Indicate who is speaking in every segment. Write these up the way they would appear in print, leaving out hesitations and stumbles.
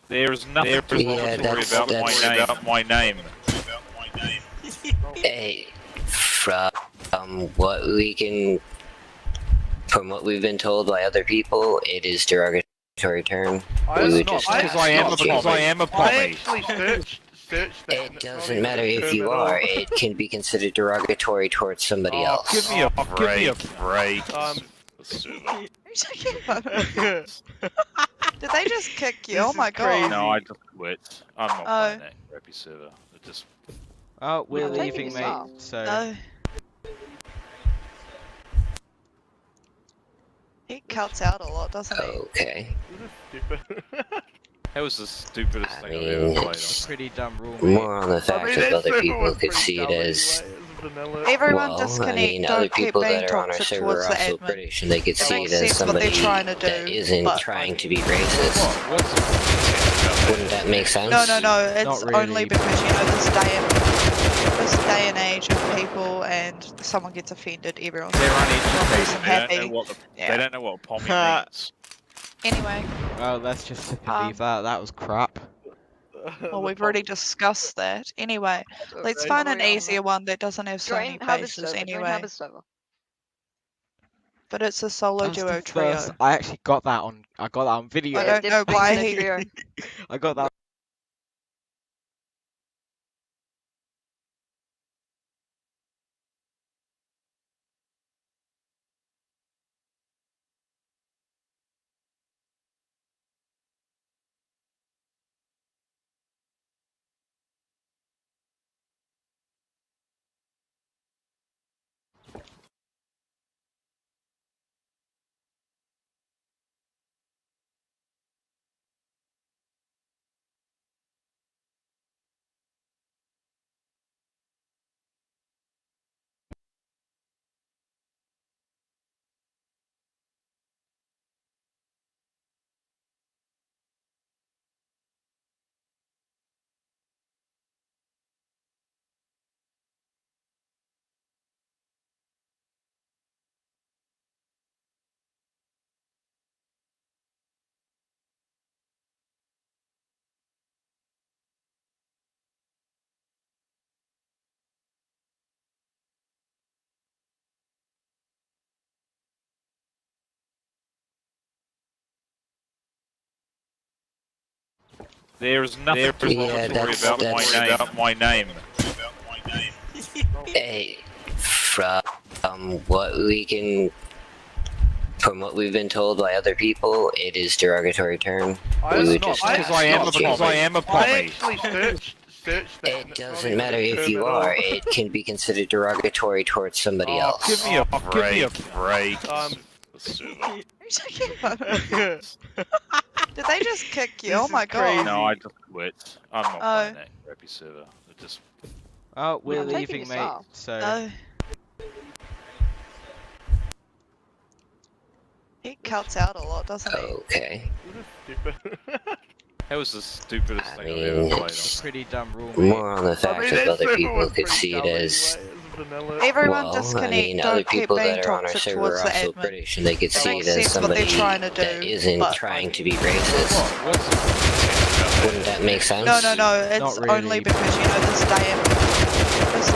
Speaker 1: There's nothing derogatory about my name.
Speaker 2: Hey, from what we've been told by other people, it is derogatory term.
Speaker 1: Because I am a
Speaker 3: I actually searched that.
Speaker 2: It doesn't matter if you are, it can be considered derogatory towards somebody else.
Speaker 1: Give me a break.
Speaker 4: Are you talking about? Did they just kick you? Oh my god.
Speaker 1: No, I just quit. I'm not playing that crappy server. It just...
Speaker 5: Oh, we're
Speaker 4: I'm taking
Speaker 5: leaving,
Speaker 4: this
Speaker 5: mate.
Speaker 4: off.
Speaker 5: So.
Speaker 4: No. He cuts out a lot, doesn't he?
Speaker 2: Okay.
Speaker 1: That was the stupidest
Speaker 2: I
Speaker 1: thing I've ever
Speaker 2: mean,
Speaker 1: played on.
Speaker 2: it's
Speaker 5: Pretty dumb rule, mate.
Speaker 2: more on the fact that other people could see it as...
Speaker 4: Everyone
Speaker 2: Well,
Speaker 4: disconnect,
Speaker 2: I mean,
Speaker 4: don't
Speaker 2: other
Speaker 4: keep
Speaker 2: people
Speaker 4: being
Speaker 2: that are on our
Speaker 4: toxic
Speaker 2: server
Speaker 4: towards
Speaker 2: are
Speaker 4: the
Speaker 2: also
Speaker 4: admin.
Speaker 2: British, and they could see
Speaker 4: Makes
Speaker 2: it as
Speaker 4: sense what they're
Speaker 2: somebody
Speaker 4: trying to do,
Speaker 2: that isn't
Speaker 4: but,
Speaker 2: trying
Speaker 4: like,
Speaker 2: to be racist. Wouldn't that make sense?
Speaker 4: No, it's
Speaker 5: Not really.
Speaker 4: only because, you know, this day and age of people, and someone gets offended, everyone's
Speaker 1: They're
Speaker 4: isn't
Speaker 1: uneducated.
Speaker 4: happy.
Speaker 1: They don't know what pommy means.
Speaker 4: Anyway,
Speaker 5: Well, let's just leave that. That was crap.
Speaker 4: well, we've already discussed that. Anyway, let's find an easier one that doesn't have so many bases anyway. But it's a solo
Speaker 5: That's
Speaker 4: duo
Speaker 5: the
Speaker 4: trio.
Speaker 5: first. I actually got that on. I got that on video.
Speaker 4: I don't know why he...
Speaker 5: I got that.
Speaker 1: There's nothing derogatory about my name.
Speaker 2: Hey, from what we've been told by other people, it is derogatory term.
Speaker 1: Because I am a pommy.
Speaker 3: I actually searched that.
Speaker 2: It doesn't matter if you are, it can be considered derogatory towards somebody else.
Speaker 1: Give me a break.
Speaker 4: Are you talking about? Did they just kick you? Oh my god.
Speaker 1: No, I just quit. I'm not playing that crappy server. It just...
Speaker 5: Oh, we're
Speaker 4: I'm taking
Speaker 5: leaving,
Speaker 4: this
Speaker 5: mate.
Speaker 4: off.
Speaker 5: So.
Speaker 4: No. He cuts out a lot, doesn't he?
Speaker 2: Okay.
Speaker 1: That was the stupidest
Speaker 2: I
Speaker 1: thing I've ever
Speaker 2: mean,
Speaker 1: played on.
Speaker 2: it's
Speaker 5: Pretty dumb rule, mate.
Speaker 2: more on the fact that other people could see it as...
Speaker 4: Everyone
Speaker 2: Well,
Speaker 4: disconnect,
Speaker 2: I mean, other
Speaker 4: don't keep
Speaker 2: people
Speaker 4: being
Speaker 2: that are on our
Speaker 4: toxic
Speaker 2: server
Speaker 4: towards
Speaker 2: are
Speaker 4: the
Speaker 2: also
Speaker 4: admin.
Speaker 2: British, and they could see
Speaker 4: Makes
Speaker 2: it as
Speaker 4: sense what they're
Speaker 2: somebody
Speaker 4: trying to
Speaker 2: that
Speaker 4: do,
Speaker 2: isn't
Speaker 4: but,
Speaker 2: trying to be racist. Wouldn't that make sense?
Speaker 4: No, it's
Speaker 5: Not really.
Speaker 4: only because, you know, this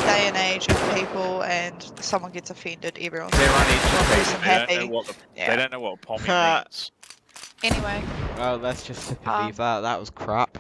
Speaker 4: day and age of people, and someone gets offended, everyone's
Speaker 1: They're
Speaker 4: isn't
Speaker 1: uneducated.
Speaker 4: happy.
Speaker 1: They don't know what pommy means.
Speaker 4: Anyway,
Speaker 5: Well, let's just leave that. That was crap.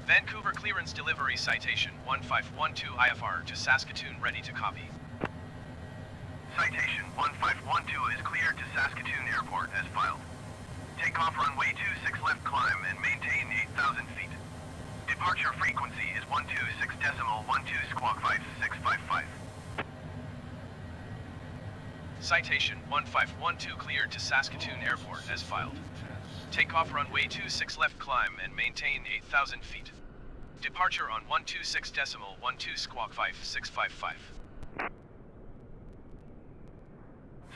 Speaker 6: Vancouver clearance delivery citation 1512 IFR to Saskatoon ready to copy.
Speaker 7: Citation 1512 is cleared to Saskatoon Airport as filed. Take off runway 26 left climb and maintain 8,000 feet. Departure frequency is 126.12 squawk 5655.
Speaker 6: Citation 1512 cleared to Saskatoon Airport as filed. Take off runway 26 left climb and maintain 8,000 feet. Departure on 126.12 squawk 5655.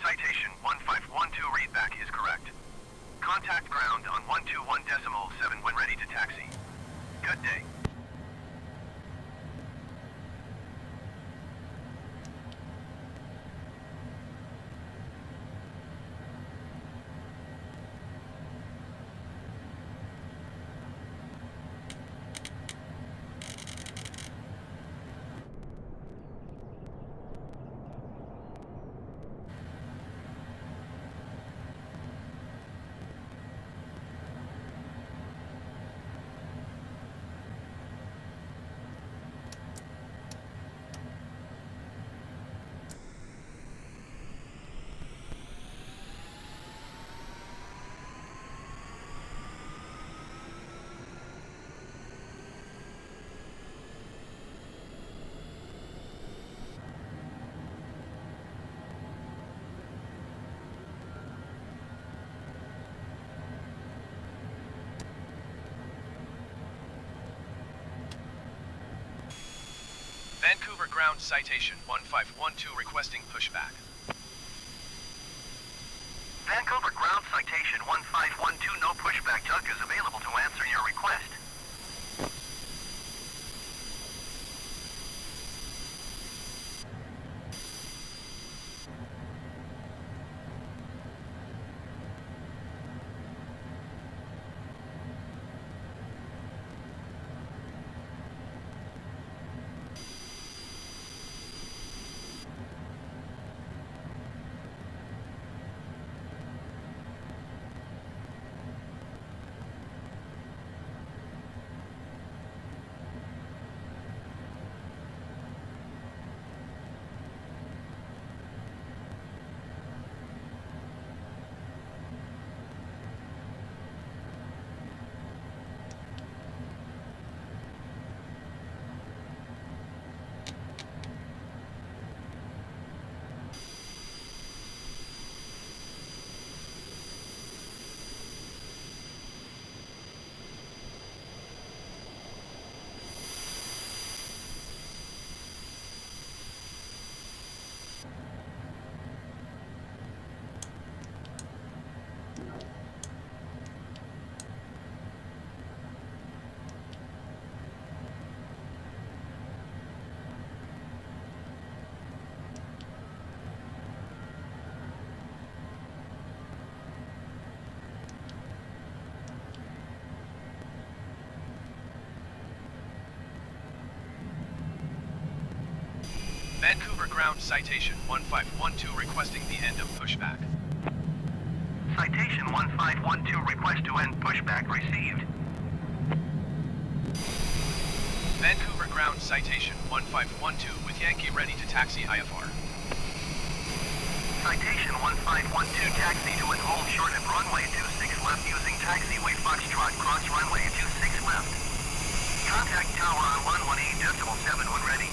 Speaker 7: Citation 1512 readback is correct. Contact ground on 121.7 when ready to taxi. Good day.
Speaker 6: Vancouver ground citation 1512 requesting pushback.
Speaker 7: Vancouver ground citation 1512 no pushback. Doug is available to answer your request.
Speaker 6: Vancouver ground citation 1512 requesting the end of pushback.
Speaker 7: Citation 1512 request to end pushback received.
Speaker 6: Vancouver ground citation 1512 with Yankee ready to taxi IFR.
Speaker 7: Citation 1512 taxi to and hold short at runway 26 left using taxiway Foxtrot cross runway 26 left. Contact tower on 118.7 when ready.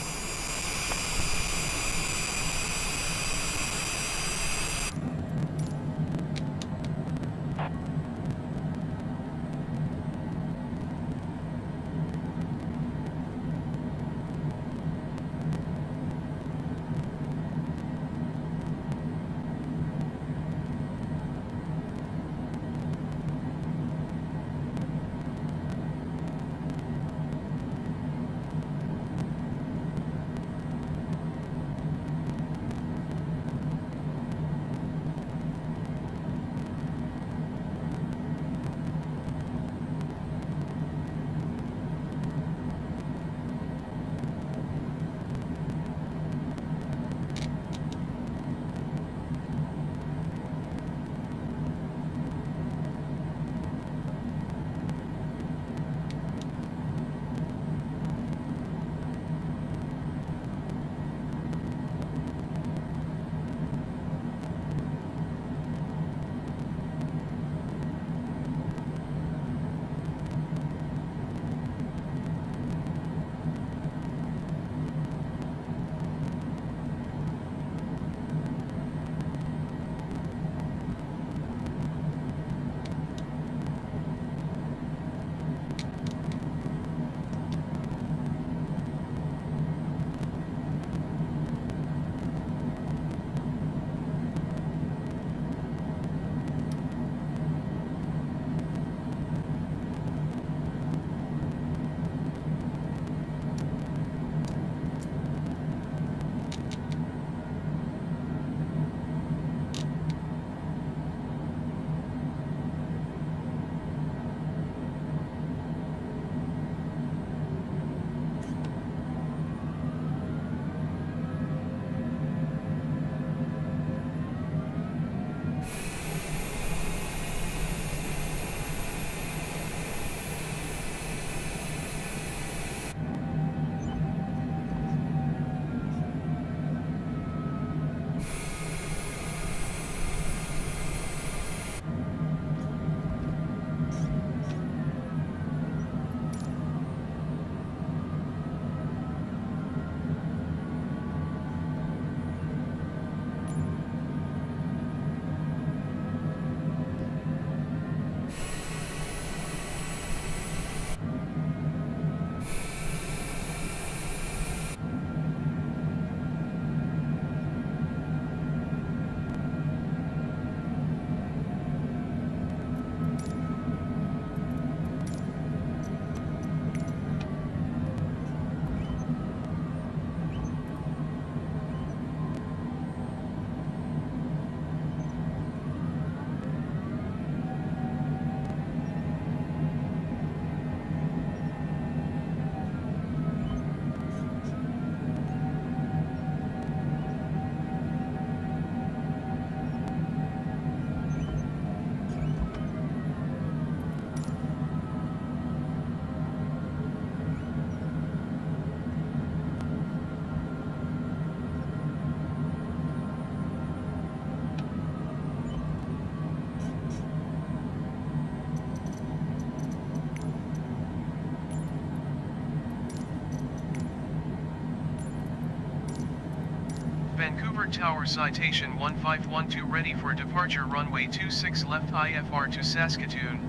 Speaker 6: Third tower citation 1512 ready for departure runway 26 left IFR to Saskatoon.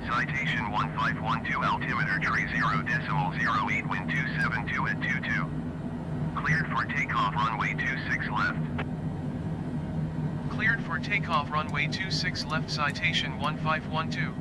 Speaker 7: Citation 1512 altimeter tree 0.08 wind 272 at 22. Cleared for takeoff runway 26 left.
Speaker 6: Cleared for takeoff runway 26 left citation 1512.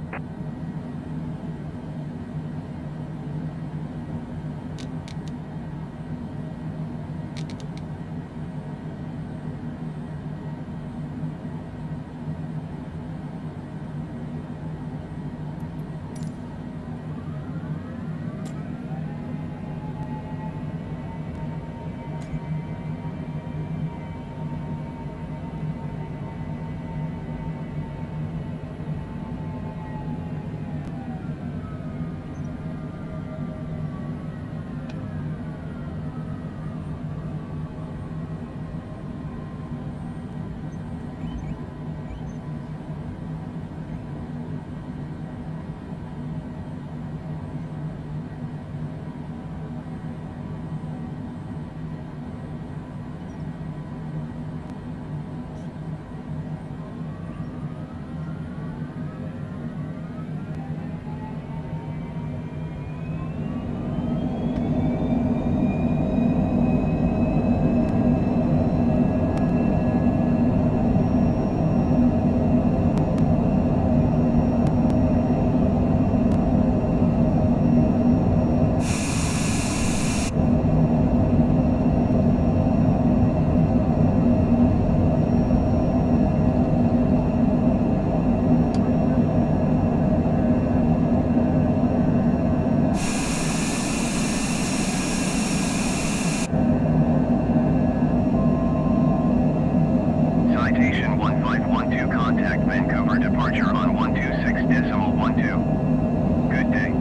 Speaker 7: Citation 1512 contact Vancouver departure on 126.12. Good day.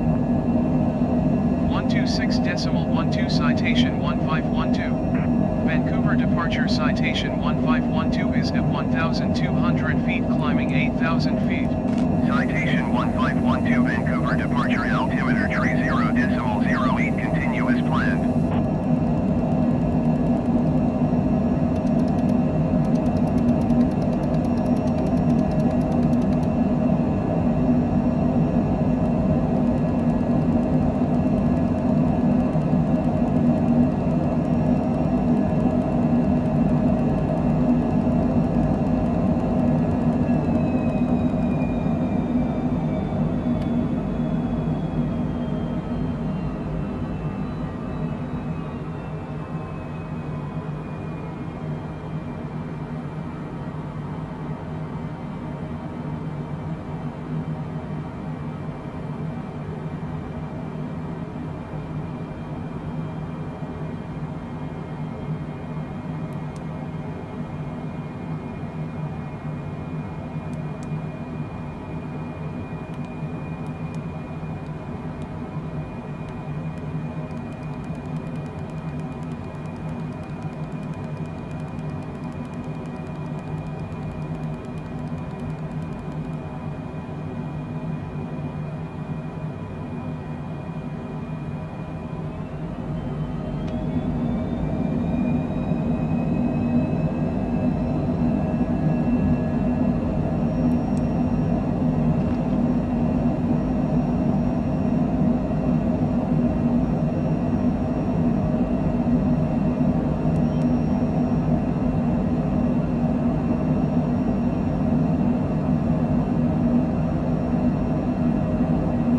Speaker 6: 126.12 citation 1512. Vancouver departure citation 1512 is at 1,200 feet climbing 8,000 feet.
Speaker 7: Citation 1512 Vancouver departure altimeter tree 0.08 continue as planned.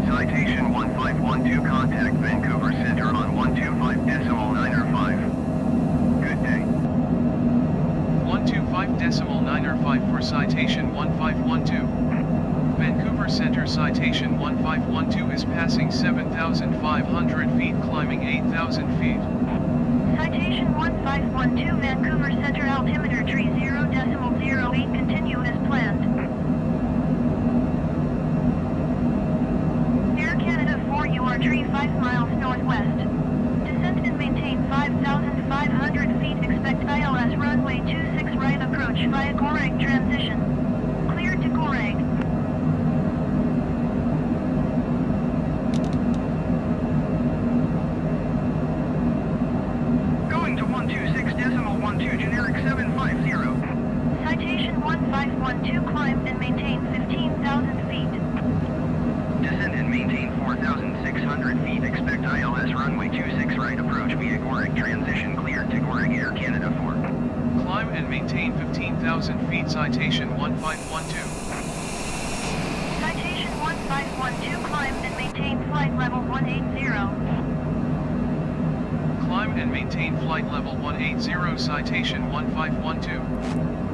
Speaker 7: Citation 1512 contact Vancouver Center on 125.905. Good day.
Speaker 6: 125.905 for citation 1512. Vancouver Center citation 1512 is passing 7,500 feet climbing 8,000 feet.
Speaker 8: Citation 1512 Vancouver Center altimeter tree 0.08 continue as planned. Air Canada 4 you are tree 5 miles northwest. Descend and maintain 5,500 feet expect ILS runway 26 right approach via Goreg transition. Cleared to Goreg.
Speaker 7: Going to 126.12 generic 7 maintain 4,600 feet. Expect ILS runway 26 right approach via Gorig transition cleared to Gorig Air Canada 4.
Speaker 6: Climb and maintain 15,000 feet. Citation 1512.
Speaker 8: Citation 1512, climb and maintain flight level 180.
Speaker 6: Climb and maintain flight level 180. Citation 1512.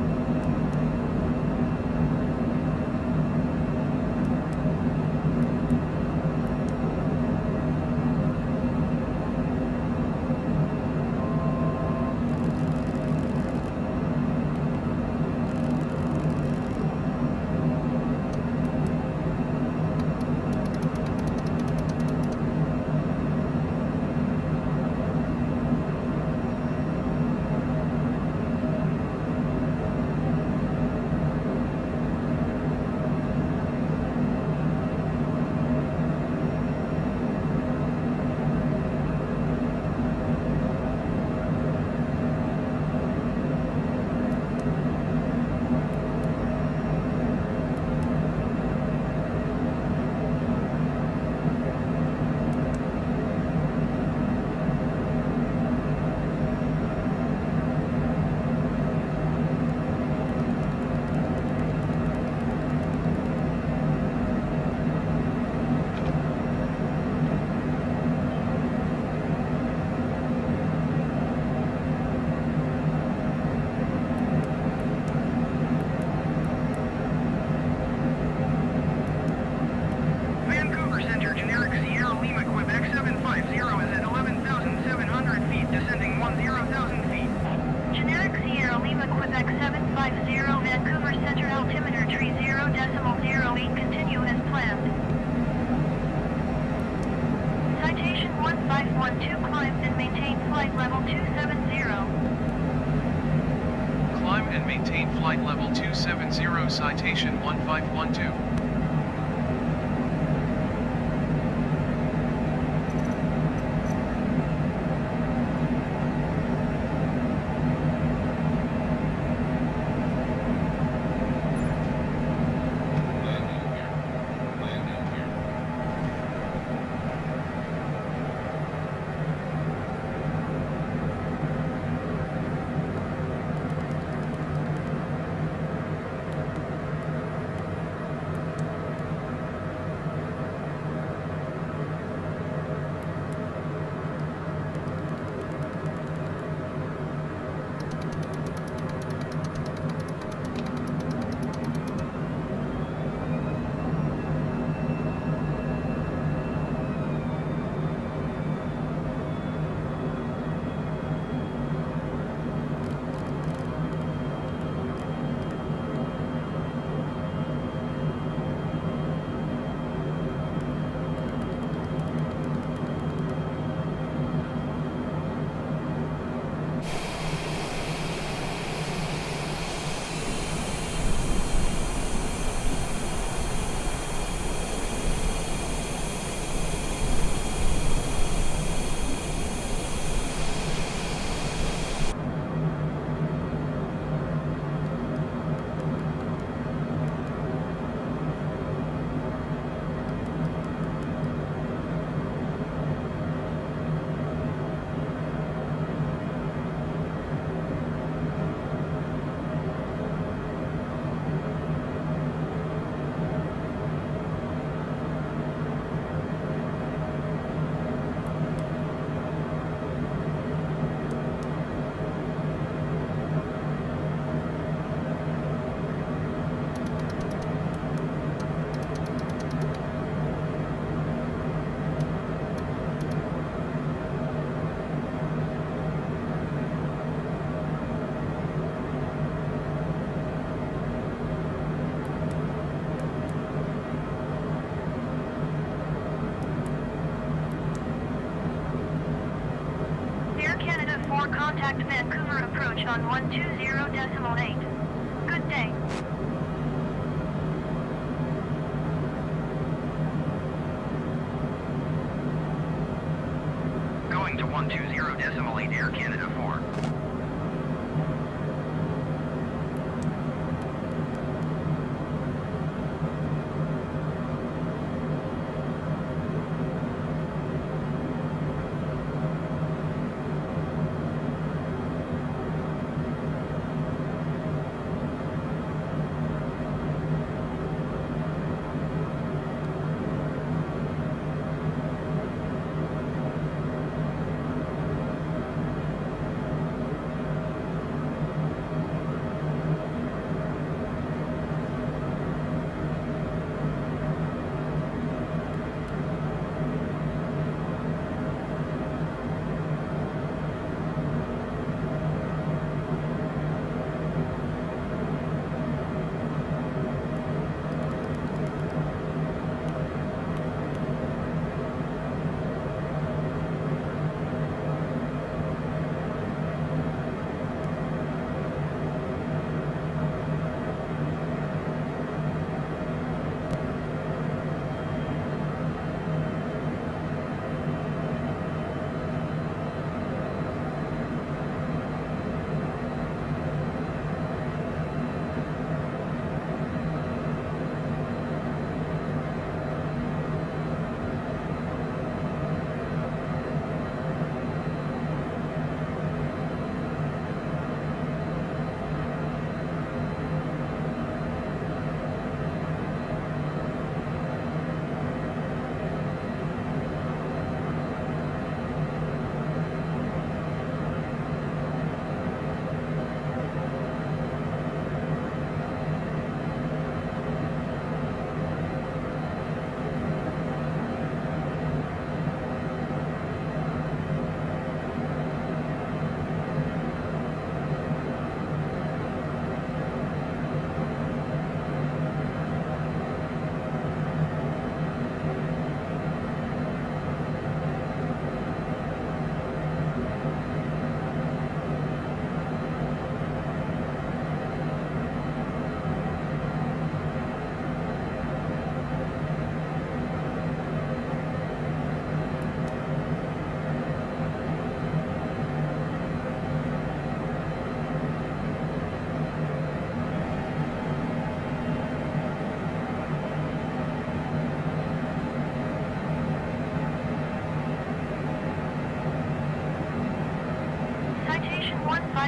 Speaker 7: Vancouver Center, generic Sierra Lima Quebec 750 is at 11,700 feet, descending 10,000 feet.
Speaker 8: Generic Sierra Lima Quebec 750, Vancouver Center altimeter tree 0.08, continue as planned. Citation 1512, climb and maintain flight level 270.
Speaker 6: Climb and maintain flight level 270. Citation 1512.
Speaker 8: Contact Vancouver approach on 120.8. Good day.
Speaker 7: Going to 120.8 Air Canada 4.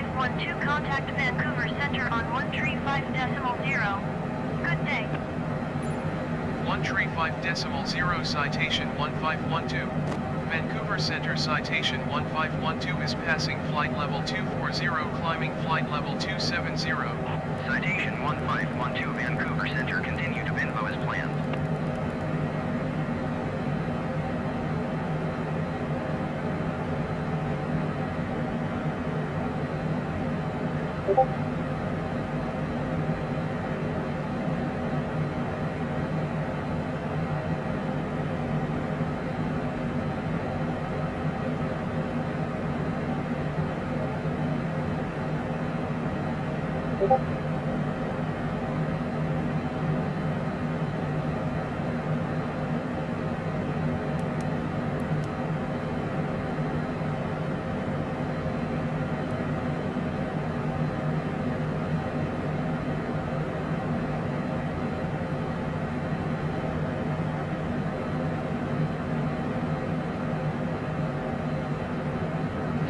Speaker 8: 1512, contact Vancouver Center on 135.0. Good day.
Speaker 6: 135.0 citation 1512. Vancouver Center citation 1512 is passing flight level 240, climbing flight level 270.
Speaker 7: Citation 1512 Vancouver Center, continue to Vinvo as planned.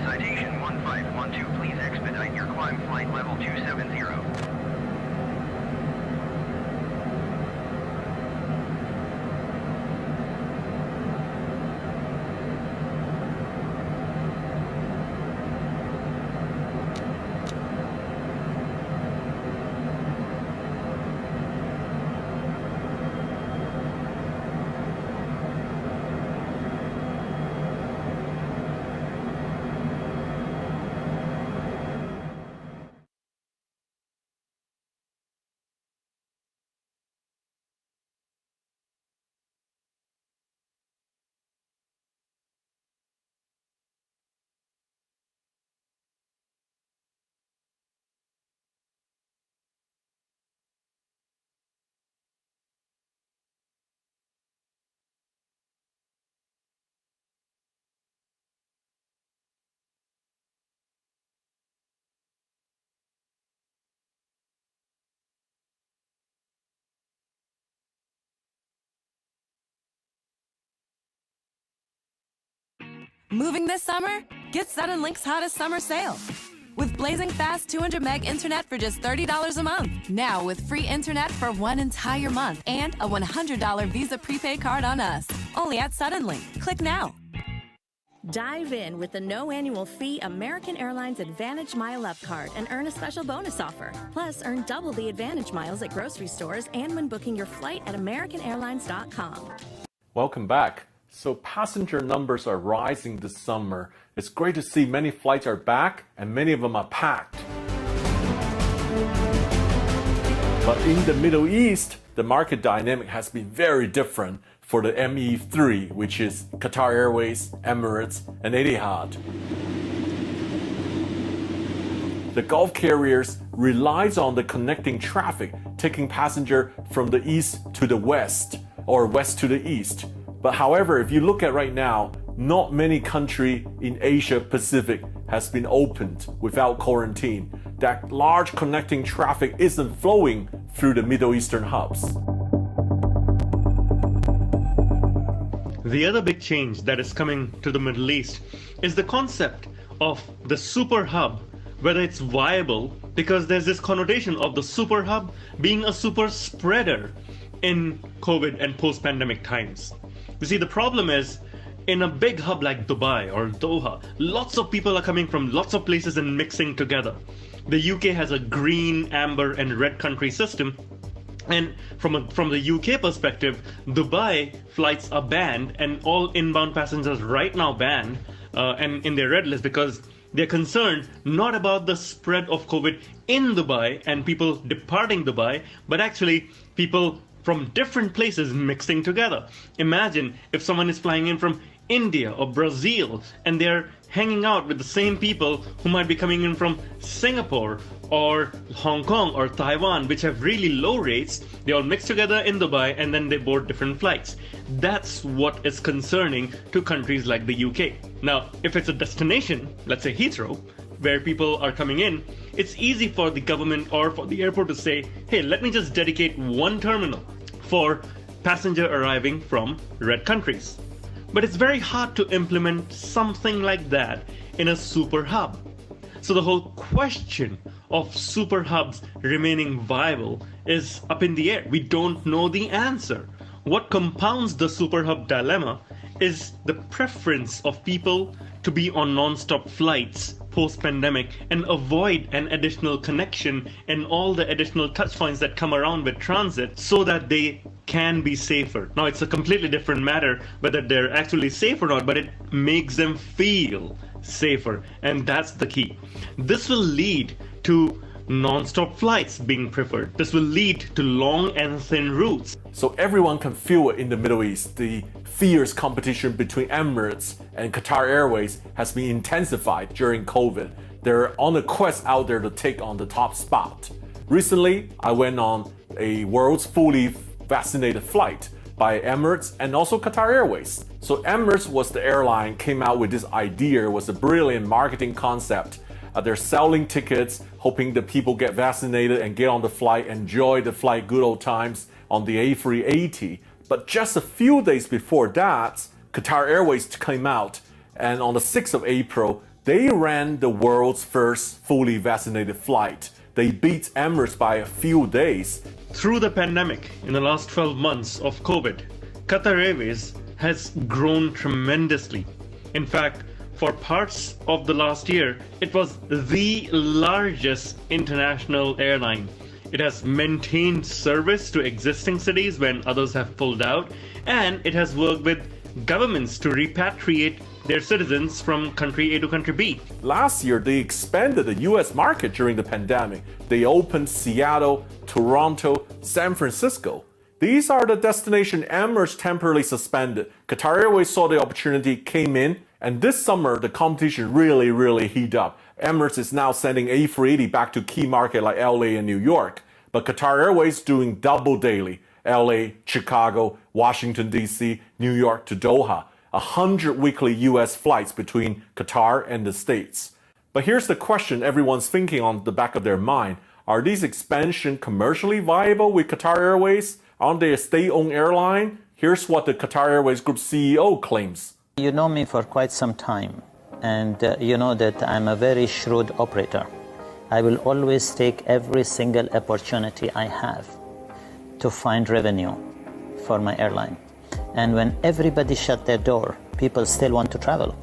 Speaker 7: Citation 1512, please expedite your climb flight level 270.
Speaker 9: Moving this summer? Get Suddenlink's hottest summer sale. With blazing fast 200 meg internet for just $30 a month. Now with free internet for 1 entire month and a $100 Visa prepaid card on us. Only at Suddenlink. Click now.
Speaker 10: Dive in with the no annual fee American Airlines Advantage Mile Up card and earn a special bonus offer. Plus, earn double the Advantage miles at grocery stores and when booking your flight at AmericanAirlines.com.
Speaker 11: Welcome back. So passenger numbers are rising this summer. It's great to see many flights are back and many of them are packed. But in the Middle East, the market dynamic has been very different for the ME3, which is Qatar Airways, Emirates, and Etihad. The Gulf carriers relies on the connecting traffic, taking passenger from the east to the west or west to the east. But however, if you look at right now, not many countries in Asia Pacific has been opened without quarantine. That large connecting traffic isn't flowing through the Middle Eastern hubs.
Speaker 12: The other big change that is coming to the Middle East is the concept of the super hub, whether it's viable, because there's this connotation of the super hub being a super spreader in COVID and post-pandemic times. You see, the problem is, in a big hub like Dubai or Doha, lots of people are coming from lots of places and mixing together. The UK has a green, amber, and red country system. And from the UK perspective, Dubai flights are banned and all inbound passengers right now banned and in their red list because they're concerned not about the spread of COVID in Dubai and people departing Dubai, but actually people from different places mixing together. Imagine if someone is flying in from India or Brazil and they're hanging out with the same people who might be coming in from Singapore or Hong Kong or Taiwan, which have really low rates. They all mix together in Dubai and then they board different flights. That's what is concerning to countries like the UK. Now, if it's a destination, let's say Heathrow, where people are coming in, it's easy for the government or for the airport to say, hey, let me just dedicate one terminal for passenger arriving from red countries. But it's very hard to implement something like that in a super hub. So the whole question of super hubs remaining viable is up in the air. We don't know the answer. What compounds the super hub dilemma is the preference of people to be on non-stop flights post-pandemic and avoid an additional connection and all the additional touch points that come around with transit so that they can be safer. Now, it's a completely different matter whether they're actually safe or not, but it makes them feel safer, and that's the key. This will lead to non-stop flights being preferred. This will lead to long and thin routes.
Speaker 11: So everyone can feel it in the Middle East. The fierce competition between Emirates and Qatar Airways has been intensified during COVID. They're on a quest out there to take on the top spot. Recently, I went on a world's fully vaccinated flight by Emirates and also Qatar Airways. So Emirates was the airline, came out with this idea. It was a brilliant marketing concept. They're selling tickets, hoping that people get vaccinated and get on the flight, enjoy the flight, good old times on the A380. But just a few days before that, Qatar Airways came out, and on the 6th of April, they ran the world's first fully vaccinated flight. They beat Emirates by a few days.
Speaker 12: Through the pandemic, in the last 12 months of COVID, Qatar Airways has grown tremendously. In fact, for parts of the last year, it was the largest international airline. It has maintained service to existing cities when others have pulled out, and it has worked with governments to repatriate their citizens from country A to country B.
Speaker 11: Last year, they expanded the US market during the pandemic. They opened Seattle, Toronto, San Francisco. These are the destinations Emirates temporarily suspended. Qatar Airways saw the opportunity, came in, and this summer, the competition really heated up. Emirates is now sending A380 back to key markets like LA and New York. But Qatar Airways doing double daily. LA, Chicago, Washington, D.C., New York to Doha. 100 weekly US flights between Qatar and the States. But here's the question everyone's thinking on the back of their mind. Are these expansions commercially viable with Qatar Airways? Aren't they a state-owned airline? Here's what the Qatar Airways Group CEO claims.
Speaker 13: You know me for quite some time, and you know that I'm a very shrewd operator. I will always take every single opportunity I have to find revenue for my airline. And when everybody shut their door, people still want to travel.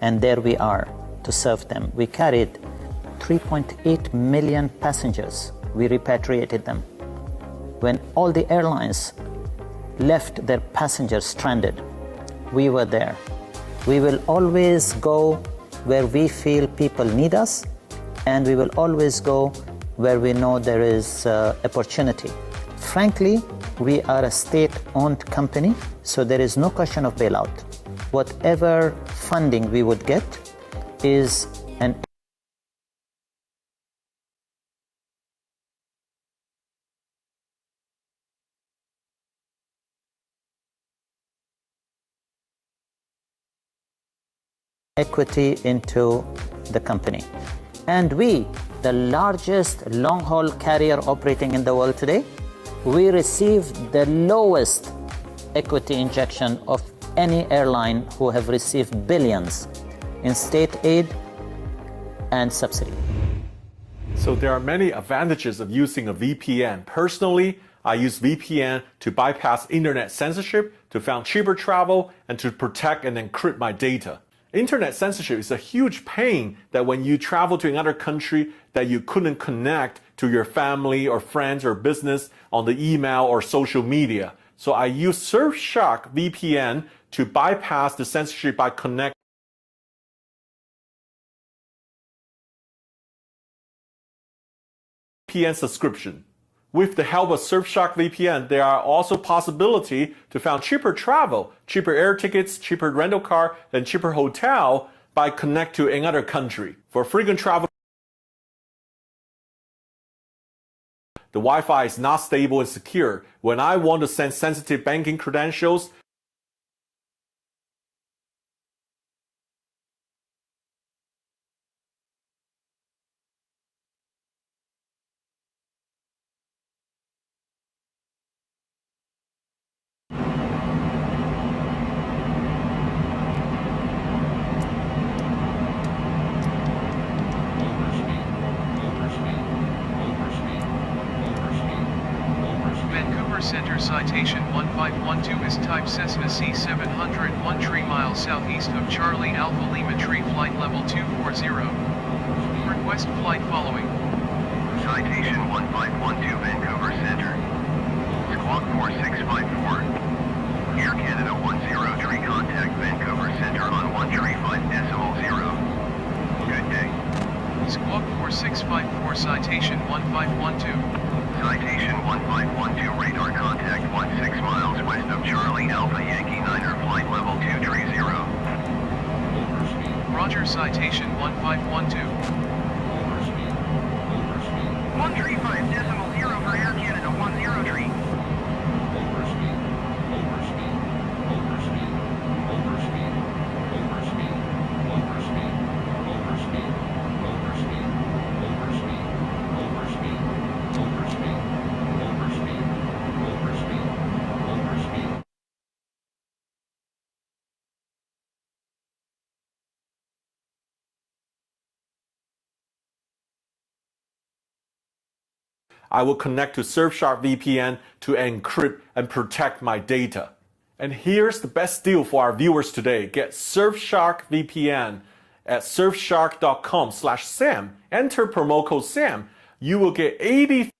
Speaker 13: And there we are to serve them. We carried 3.8 million passengers. We repatriated them. When all the airlines left their passengers stranded, we were there. We will always go where we feel people need us, and we will always go where we know there is opportunity. Frankly, we are a state-owned company, so there is no question of bailout. Whatever funding we would get is an equity into the company. And we, the largest long-haul carrier operating in the world today, we received the lowest equity injection of any airline who have received billions in state aid and subsidy.
Speaker 11: So there are many advantages of using a VPN. Personally, I use VPN to bypass internet censorship, to find cheaper travel, and to protect and encrypt my data. Internet censorship is a huge pain that when you travel to another country that you couldn't connect to your family or friends or business on the email or social media. So I use Surfshark VPN to bypass the censorship by connecting VPN subscription. With the help of Surfshark VPN, there are also possibility to find cheaper travel, cheaper air tickets, cheaper rental car, and cheaper hotel by connect to another country. For frequent travel, the Wi-Fi is not stable and secure. When I want to send sensitive banking credentials,
Speaker 6: citation 1512 is type Cessna C701 3 miles southeast of Charlie Alpha Lima tree flight level 240. Request flight following.
Speaker 7: Citation 1512 Vancouver Center. Squawk 4654. Air Canada 103 contact Vancouver Center on 135.0. Good day.
Speaker 6: Squawk 4654 citation 1512.
Speaker 7: Citation 1512 radar contact 16 miles west of Charlie Alpha Yankee Niner flight level 230.
Speaker 6: Roger citation 1512.
Speaker 7: 135.0 for Air Canada 103.
Speaker 11: I will connect to Surfshark VPN to encrypt and protect my data. And here's the best deal for our viewers today. Get Surfshark VPN at surfshark.com/Sam. Enter promo code SAM. You will get 80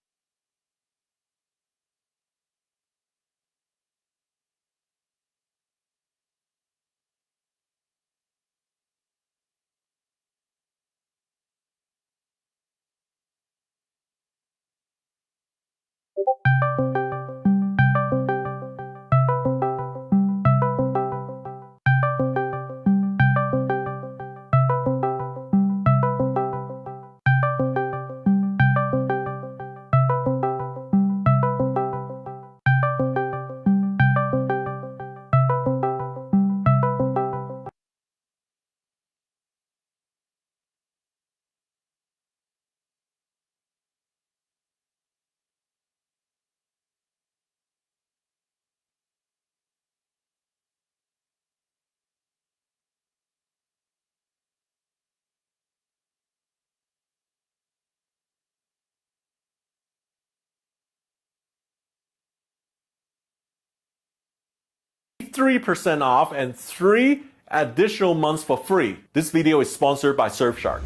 Speaker 11: 3% off and 3 additional months for free. This video is sponsored by Surfshark.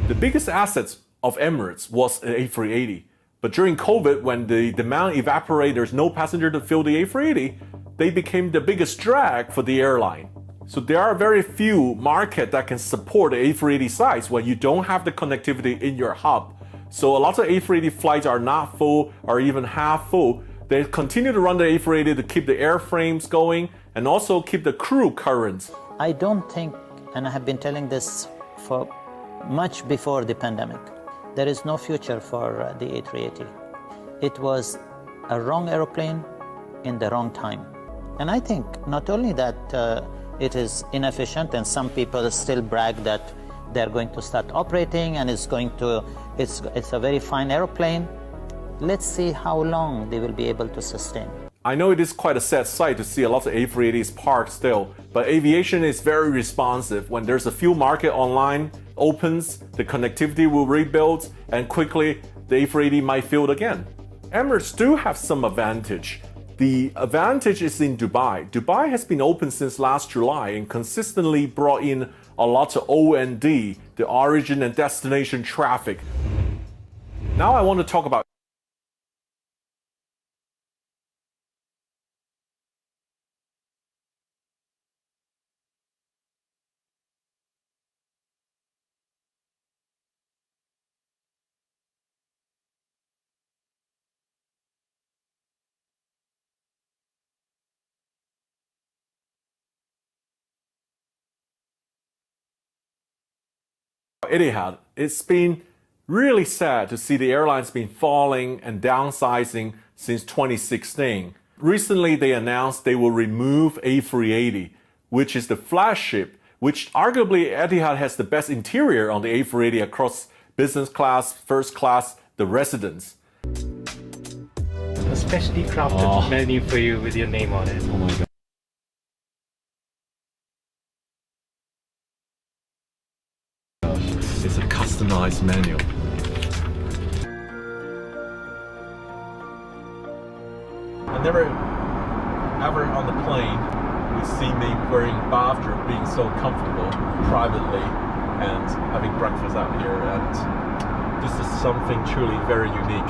Speaker 11: The biggest assets of Emirates was the A380. But during COVID, when the demand evaporated, there's no passenger to fill the A380, they became the biggest drag for the airline. So there are very few markets that can support the A380 size when you don't have the connectivity in your hub. So a lot of A380 flights are not full or even half full. They continue to run the A380 to keep the airframes going and also keep the crew current.
Speaker 13: I don't think, and I have been telling this for much before the pandemic, there is no future for the A380. It was a wrong aeroplane in the wrong time. And I think not only that it is inefficient, and some people still brag that they're going to start operating and it's a very fine aeroplane. Let's see how long they will be able to sustain.
Speaker 11: I know it is quite a sad sight to see a lot of A380s parked still, but aviation is very responsive. When there's a fuel market online opens, the connectivity will rebuild, and quickly the A380 might fill again. Emirates do have some advantage. The advantage is in Dubai. Dubai has been open since last July and consistently brought in a lot of OND, the origin and destination traffic. Now I want to talk about Etihad. It's been really sad to see the airlines been falling and downsizing since 2016. Recently, they announced they will remove A380, which is the flagship, which arguably Etihad has the best interior on the A380 across business class, first class, the residence.
Speaker 14: A specially crafted menu for you with your name on it.
Speaker 11: Oh my God. It's a customized menu. never ever on the plane we see me wearing bathrobe, being so comfortable privately and having breakfast out here, and this is something truly very unique.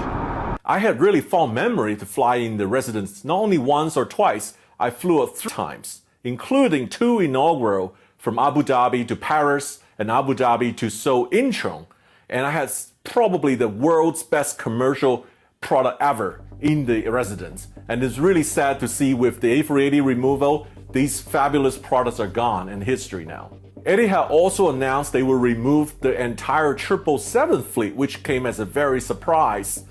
Speaker 11: I had really fond memory to fly in the residence not only once or twice, I flew 3 times, including 2 inaugural from Abu Dhabi to Paris and Abu Dhabi to Seoul Incheon, and I had probably the world's best commercial product ever in the residence. And it's really sad to see with the A380 removal, these fabulous products are gone in history now. Etihad also announced they will remove the entire 777 fleet, which came as a very surprise,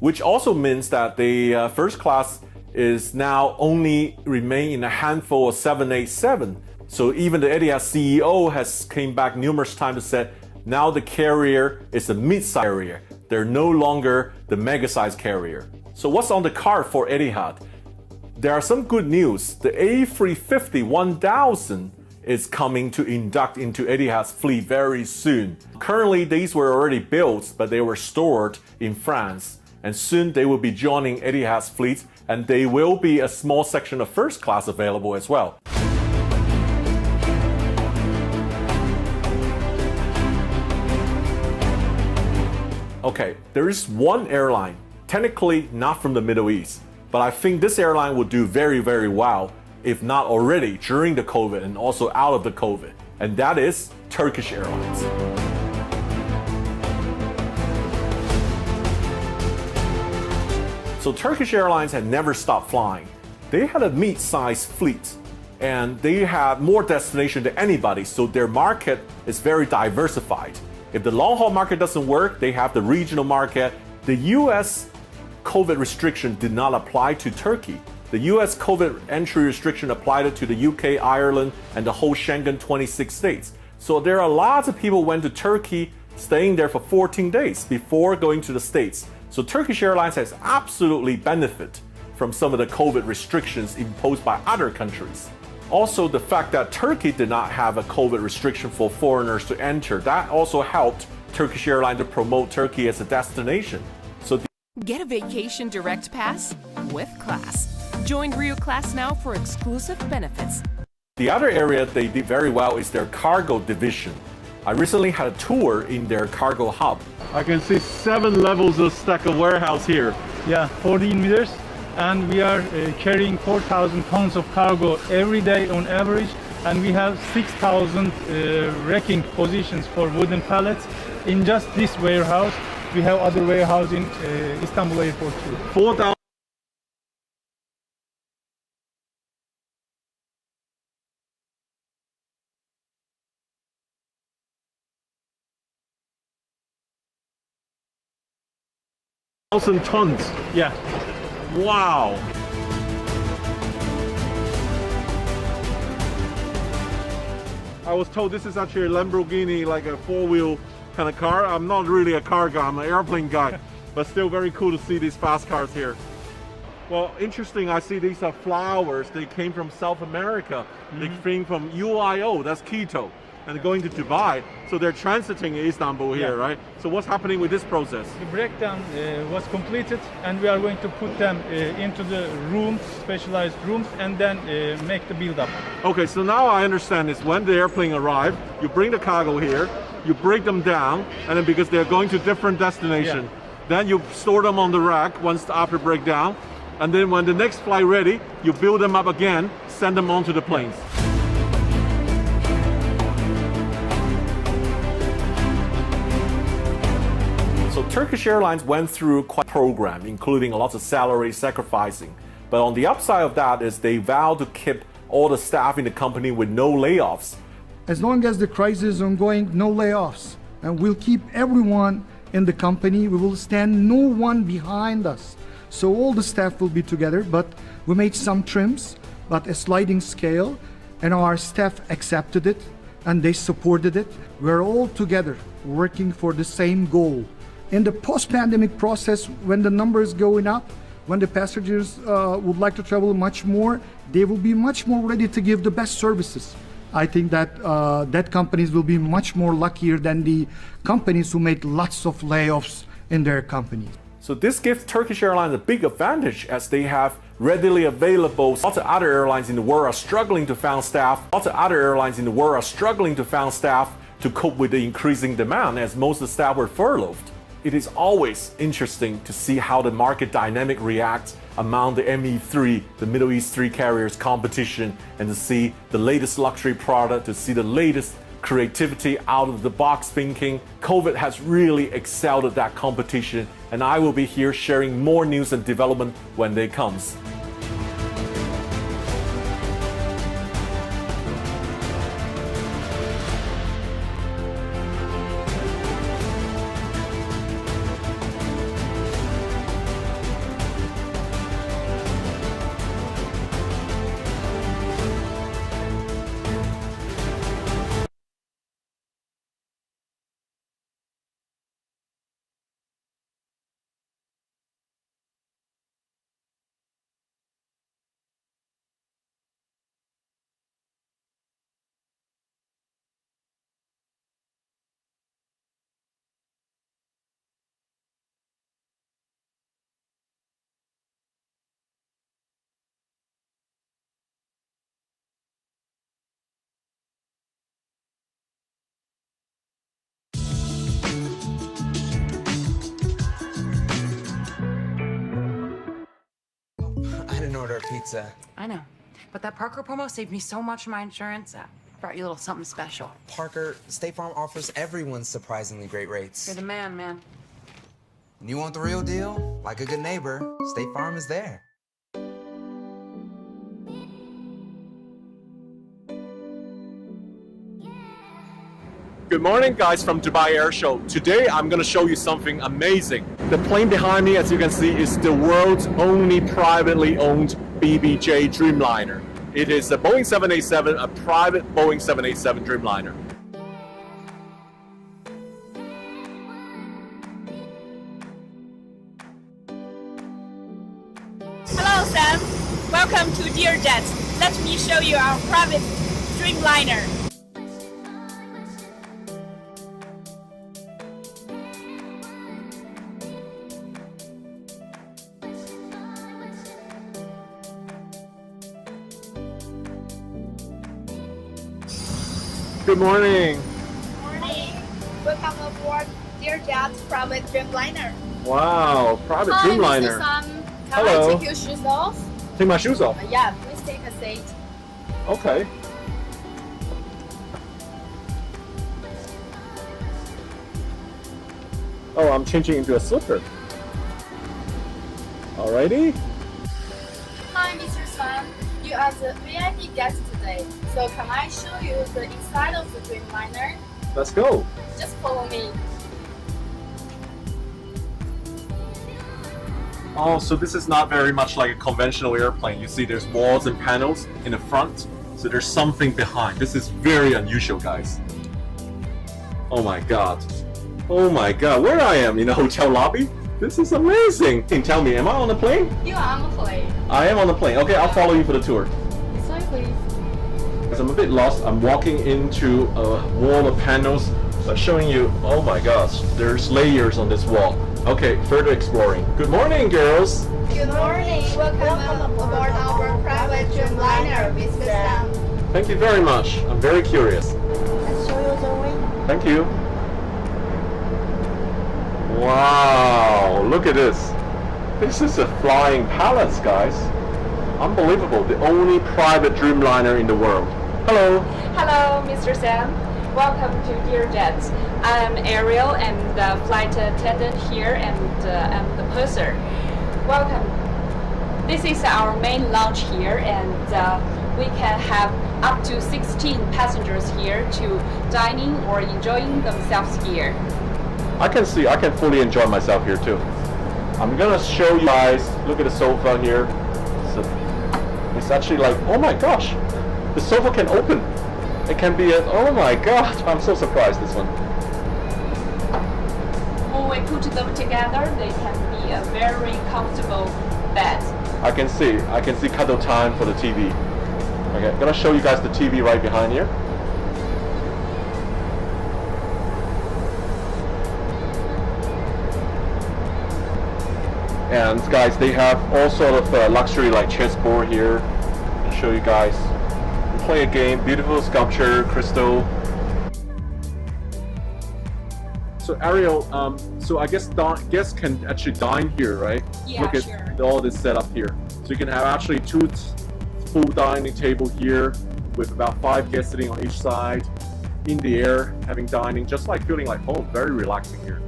Speaker 11: which also means that the first class is now only remain in a handful of 787. So even the Etihad CEO has came back numerous times and said, now the carrier is a mid-size carrier. They're no longer the mega-size carrier. So what's on the card for Etihad? There are some good news. The A350-1000 is coming to induct into Etihad's fleet very soon. Currently, these were already built, but they were stored in France. And soon they will be joining Etihad's fleet, and there will be a small section of first class available as well. Okay, there is one airline, technically not from the Middle East, but I think this airline will do very, very well, if not already during the COVID and also out of the COVID, and that is Turkish Airlines. So Turkish Airlines had never stopped flying. They had a mid-sized fleet, and they had more destinations than anybody, so their market is very diversified. If the long-haul market doesn't work, they have the regional market. The US COVID restriction did not apply to Turkey. The US COVID entry restriction applied to the UK, Ireland, and the whole Schengen 26 states. So there are lots of people went to Turkey, staying there for 14 days before going to the States. So Turkish Airlines has absolutely benefited from some of the COVID restrictions imposed by other countries. Also, the fact that Turkey did not have a COVID restriction for foreigners to enter, that also helped Turkish Airlines to promote Turkey as a destination. So
Speaker 15: get a vacation direct pass with class. Join Rio Class now for exclusive benefits.
Speaker 11: the other area they did very well is their cargo division. I recently had a tour in their cargo hub. I can see 7 levels of stack of warehouse here.
Speaker 16: Yeah, 14 meters. And we are carrying 4,000 tons of cargo every day on average, and we have 6,000 racking positions for wooden pallets in just this warehouse. We have other warehouse in Istanbul Airport too.
Speaker 11: 4,000. Tons.
Speaker 16: Yeah.
Speaker 11: Wow. I was told this is actually a Lamborghini, like a 4-wheel kind of car. I'm not really a car guy, I'm an airplane guy, but still very cool to see these fast cars here. Well, interesting, I see these are flowers. They came from South America. They came from UIO, that's Quito, and going to Dubai. So they're transiting in Istanbul here, right? So what's happening with this process?
Speaker 16: The breakdown was completed, and we are going to put them into the rooms, specialized rooms, and then make the build up.
Speaker 11: Okay, so now I understand this. When the airplane arrives, you bring the cargo here, you break them down, and then because they're going to different destinations, then you store them on the rack once after breakdown, and then when the next flight ready, you build them up again, send them onto the planes. So Turkish Airlines went through quite a program, including lots of salary sacrificing. But on the upside of that is they vowed to keep all the staff in the company with no layoffs.
Speaker 17: As long as the crisis is ongoing, no layoffs. And we'll keep everyone in the company. We will stand no one behind us. So all the staff will be together, but we made some trims, but a sliding scale, and our staff accepted it and they supported it. We're all together working for the same goal. In the post-pandemic process, when the numbers going up, when the passengers would like to travel much more, they will be much more ready to give the best services. I think that that companies will be much more luckier than the companies who made lots of layoffs in their companies.
Speaker 11: So this gives Turkish Airlines a big advantage as they have readily available. Lots of other airlines in the world are struggling to find staff. Lots of other airlines in the world are struggling to find staff to cope with the increasing demand as most of the staff were furloughed. It is always interesting to see how the market dynamic reacts among the ME3, the Middle East 3 carriers competition, and to see the latest luxury product, to see the latest creativity, out of the box thinking. COVID has really excelled at that competition, and I will be here sharing more news and development when they comes.
Speaker 18: I didn't order a pizza.
Speaker 19: I know. But that Parker promo saved me so much on my insurance. I brought you a little something special.
Speaker 18: Parker, State Farm offers everyone surprisingly great rates.
Speaker 19: You're the man, man.
Speaker 18: You want the real deal? Like a good neighbor, State Farm is there.
Speaker 11: Good morning, guys, from Dubai Air Show. Today I'm going to show you something amazing. The plane behind me, as you can see, is the world's only privately owned BBJ Dreamliner. It is a Boeing 787, a private Boeing 787 Dreamliner.
Speaker 20: Hello, Sam. Welcome to Dear Jets. Let me show you our private Dreamliner.
Speaker 11: Good morning.
Speaker 20: Morning. Welcome aboard Dear Jets private Dreamliner.
Speaker 11: Wow, private
Speaker 20: Hi,
Speaker 11: Dreamliner.
Speaker 20: Mr. Sam. Can
Speaker 11: Hello.
Speaker 20: I take your shoes off?
Speaker 11: Take my shoes off.
Speaker 20: Yeah, please take a seat.
Speaker 11: Okay. Oh, I'm changing into a slipper. Alrighty.
Speaker 20: Hi, Mr. Sam. You are the VIP guest today. So can I show you the inside of the Dreamliner?
Speaker 11: Let's go.
Speaker 20: Just follow me.
Speaker 11: Oh, so this is not very much like a conventional airplane. You see there's walls and panels in the front, so there's something behind. This is very unusual, guys. Oh my god. Oh my god, where I am? In a hotel lobby? This is amazing. Can you tell me, am I on a plane?
Speaker 20: You are on the plane.
Speaker 11: I am on the plane. Okay, I'll follow you for the tour.
Speaker 20: Sorry, please.
Speaker 11: Because I'm a bit lost, I'm walking into a wall of panels, but showing you, oh my gosh, there's layers on this wall. Okay, further exploring. Good morning, girls.
Speaker 20: Good morning. Welcome aboard our private Dreamliner, Mr. Sam.
Speaker 11: Thank you very much. I'm very curious.
Speaker 20: Let's show you the way.
Speaker 11: Thank you. Wow, look at this. This is a flying palace, guys. Unbelievable. The only private Dreamliner in the world. Hello.
Speaker 20: Hello, Mr. Sam. Welcome to Dear Jets. I'm Ariel, and the flight attendant here, and I'm the purser. Welcome. This is our main lounge here, and we can have up to 16 passengers here to dining or enjoying themselves here.
Speaker 11: I can fully enjoy myself here too. I'm gonna show you guys, look at the sofa here. It's actually like, oh my gosh, the sofa can open. It can be a, oh my god, I'm so surprised this one.
Speaker 20: When we put them together, they can be a very comfortable bed.
Speaker 11: I can see cuddle time for the TV. Okay, I'm gonna show you guys the TV right behind here. And guys, they have all sort of luxury like chessboard here. I'll show you guys. We play a game, beautiful sculpture, crystal. So Ariel, so I guess guests can actually dine here, right?
Speaker 20: Yeah,
Speaker 11: Look at all this setup here. So you can have actually 2 full dining table here with about 5 guests sitting on each side, in the air, having dining, just like feeling like home. Very relaxing here.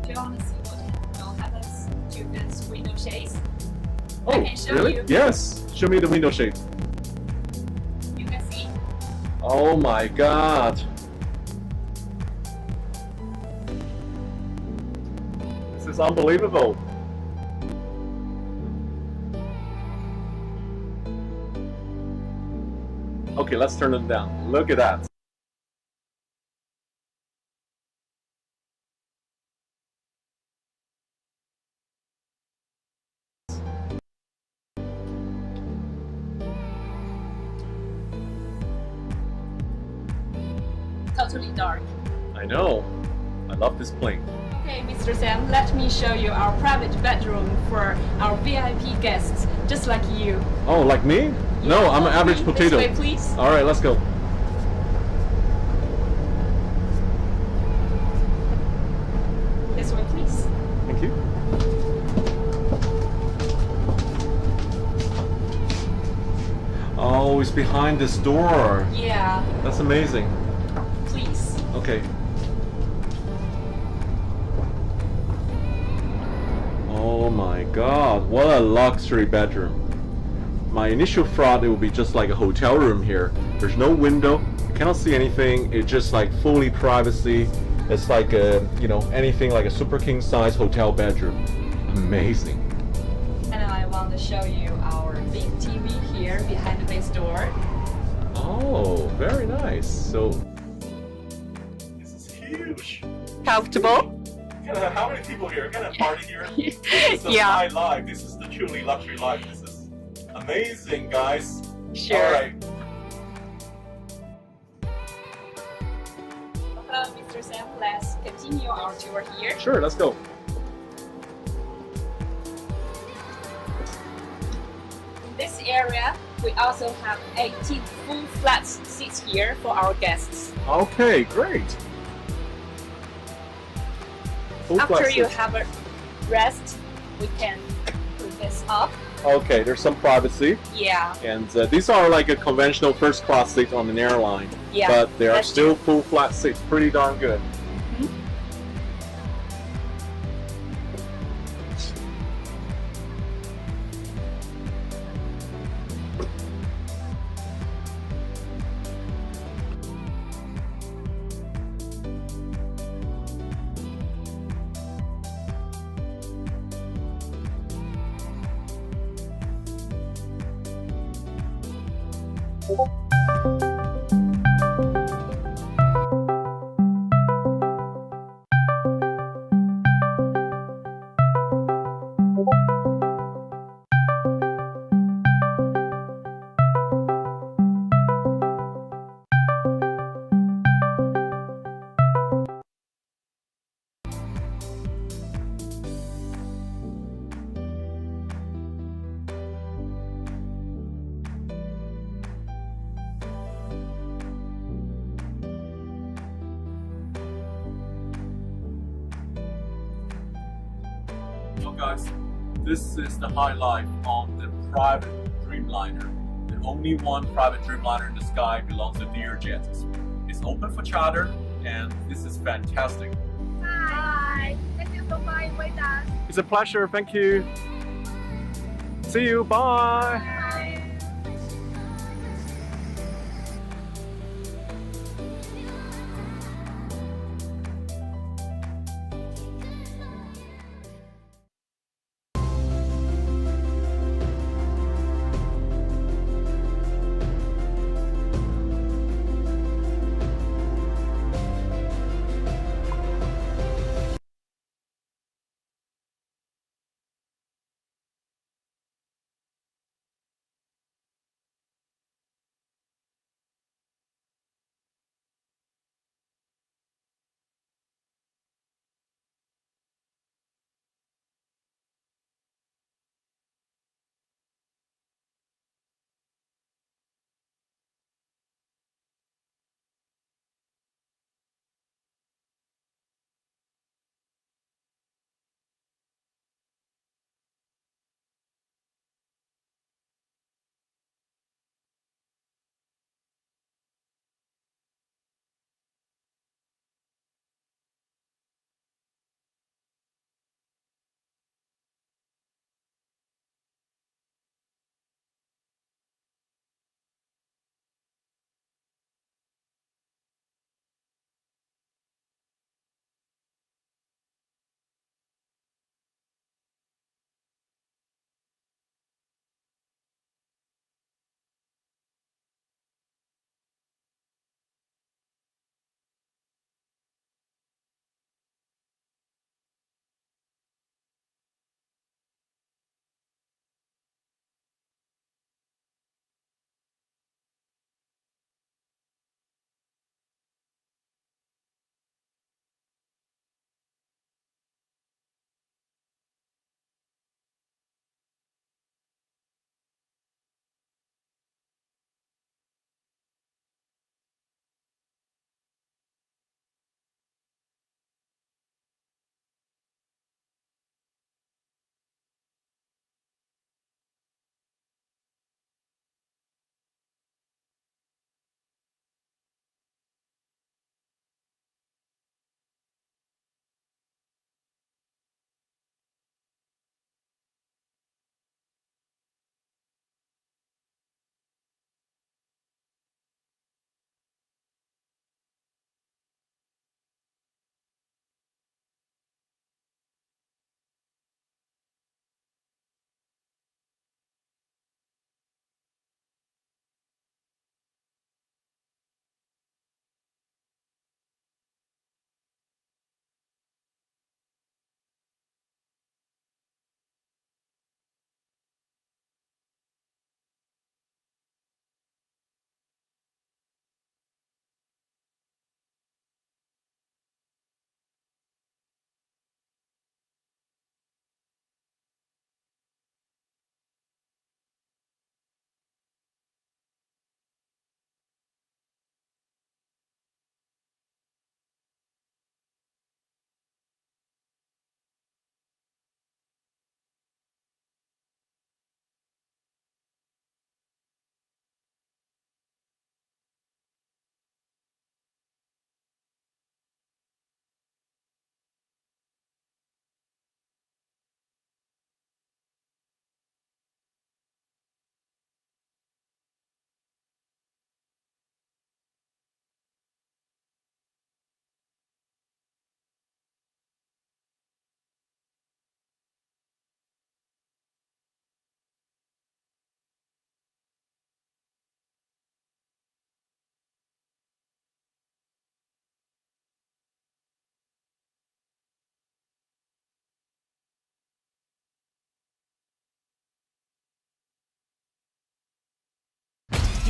Speaker 20: Do you want to see what happens to this window shades? I
Speaker 11: Oh,
Speaker 20: can show
Speaker 11: really?
Speaker 20: you.
Speaker 11: Yes. Show me the window shades.
Speaker 20: You can see.
Speaker 11: Oh my God. This is unbelievable. Okay, let's turn them down. Look at that.
Speaker 20: Totally dark.
Speaker 11: I know. I love this plane.
Speaker 20: Okay, Mr. Sam, let me show you our private bedroom for our VIP guests, just like you.
Speaker 11: Oh, like me? No, I'm an average potato.
Speaker 20: This way, please.
Speaker 11: All right, let's go.
Speaker 20: This way, please.
Speaker 11: Thank you. Oh, it's behind this door.
Speaker 20: Yeah.
Speaker 11: That's amazing.
Speaker 20: Please.
Speaker 11: Okay. Oh my God, what a luxury bedroom. My initial thought it would be just like a hotel room here. There's no window, you cannot see anything, it's just like fully privacy. It's like a, you know, anything like a super king size hotel bedroom. Amazing.
Speaker 20: And I want to show you our big TV here behind this door.
Speaker 11: Oh, very nice. So, this is huge.
Speaker 20: Comfortable?
Speaker 11: How many people here? Can I party here? This is
Speaker 20: Yeah.
Speaker 11: high life. This is the truly luxury life. This is amazing, guys.
Speaker 20: Sure.
Speaker 11: All right.
Speaker 20: Hello, Mr. Sam. Let's continue our tour here.
Speaker 11: Sure, let's go.
Speaker 20: In this area, we also have 18 full flat seats here for our guests.
Speaker 11: Okay, great. Full
Speaker 20: After
Speaker 11: flat
Speaker 20: you
Speaker 11: seats.
Speaker 20: have a rest, we can put this up.
Speaker 11: Okay, there's some privacy.
Speaker 20: Yeah.
Speaker 11: And these are like a conventional first class seat on an airline.
Speaker 20: Yeah,
Speaker 11: But they are
Speaker 20: that's
Speaker 11: still full flat seats. Pretty darn good. So guys, this is the high life on the private Dreamliner. The only one private Dreamliner in the sky belongs to Vvr-Sas. It's open for charter and this is fantastic.
Speaker 8: Hi. Thank you for flying with us.
Speaker 11: It's a pleasure, thank you. See you, bye.
Speaker 8: Bye.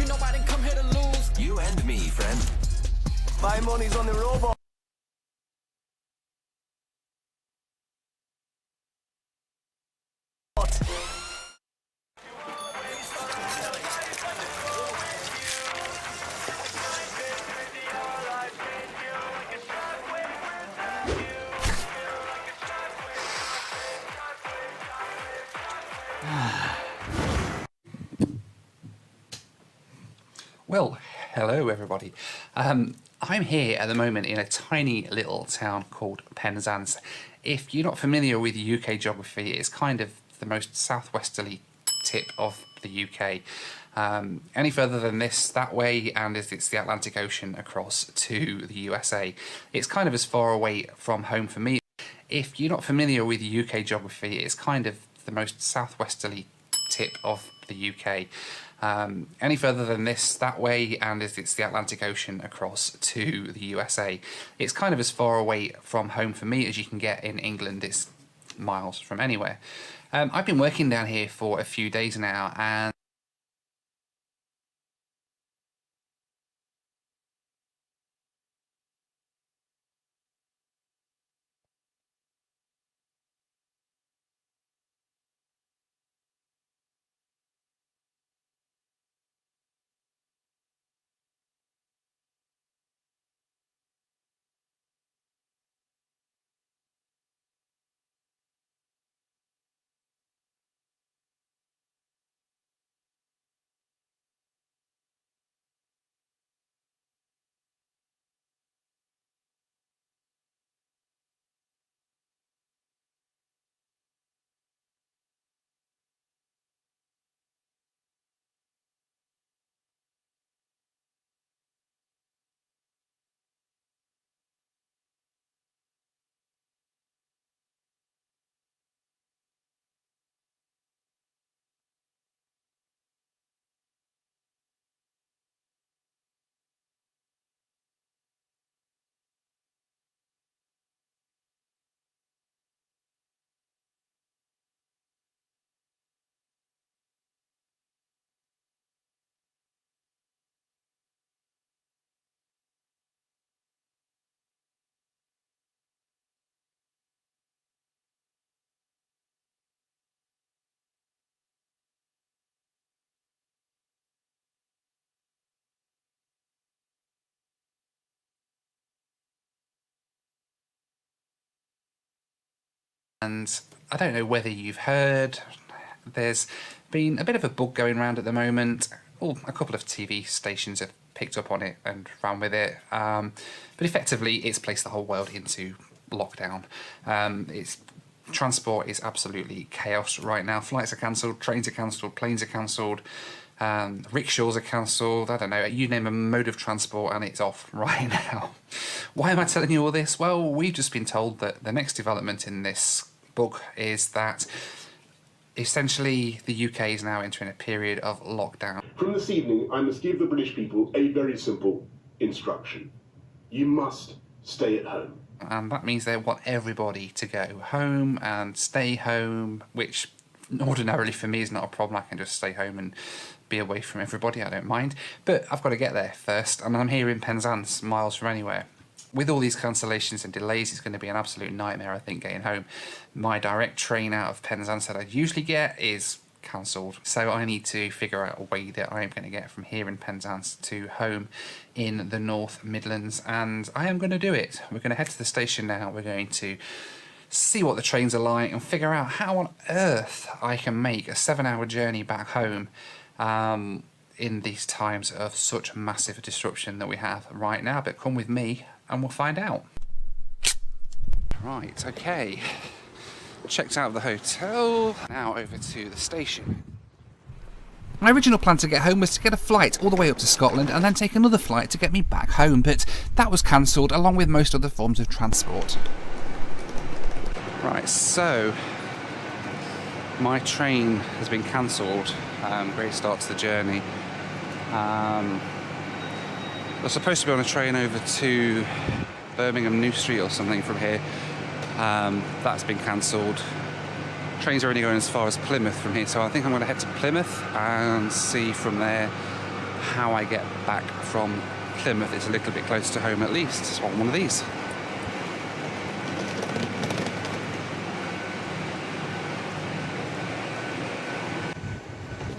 Speaker 21: know I didn't come here to lose.
Speaker 22: You and me, friend.
Speaker 21: My money's on the robot.
Speaker 23: Well, hello everybody. I'm here at the moment in a tiny little town called Penzance. If you're not familiar with UK geography, it's kind of the most southwesterly tip of the UK. Any further than this, that way, and it's the Atlantic Ocean across to the USA. It's kind of as far away from home for me. If you're not familiar with UK geography, it's kind of the most southwesterly tip of the UK. Any further than this, that way, and it's the Atlantic Ocean across to the USA. It's kind of as far away from home for me as you can get in England. It's miles from anywhere. I've been working down here for a few days now, and I don't know whether you've heard, there's been a bit of a bug going around at the moment. Oh, a couple of TV stations have picked up on it and ran with it, but effectively it's placed the whole world into lockdown. Transport is absolutely chaos right now. Flights are cancelled, trains are cancelled, planes are cancelled, rickshaws are cancelled. I don't know, you name a mode of transport and it's off right now. Why am I telling you all this? Well, we've just been told that the next development in this book is that essentially the UK is now entering a period of lockdown.
Speaker 24: From this evening, I must give the British people a very simple instruction. You must stay at home.
Speaker 23: And that means they want everybody to go home and stay home, which ordinarily for me is not a problem. I can just stay home and be away from everybody, I don't mind. But I've got to get there first, and I'm here in Penzance, miles from anywhere. With all these cancellations and delays, it's going to be an absolute nightmare, I think, getting home. My direct train out of Penzance that I usually get is cancelled, so I need to figure out a way that I'm going to get from here in Penzance to home in the North Midlands, and I am going to do it. We're going to head to the station now. We're going to see what the trains are like and figure out how on earth I can make a 7-hour journey back home in these times of such massive disruption that we have right now. But come with me and we'll find out. Right, okay. Checked out of the hotel, now over to the station. My original plan to get home was to get a flight all the way up to Scotland and then take another flight to get me back home, but that was cancelled along with most other forms of transport. Right, so my train has been cancelled. Great start to the journey. I was supposed to be on a train over to Birmingham New Street or something from here. That's been cancelled. Trains are only going as far as Plymouth from here, so I think I'm going to head to Plymouth and see from there how I get back from Plymouth is a little bit closer to home at least. So I want one of these.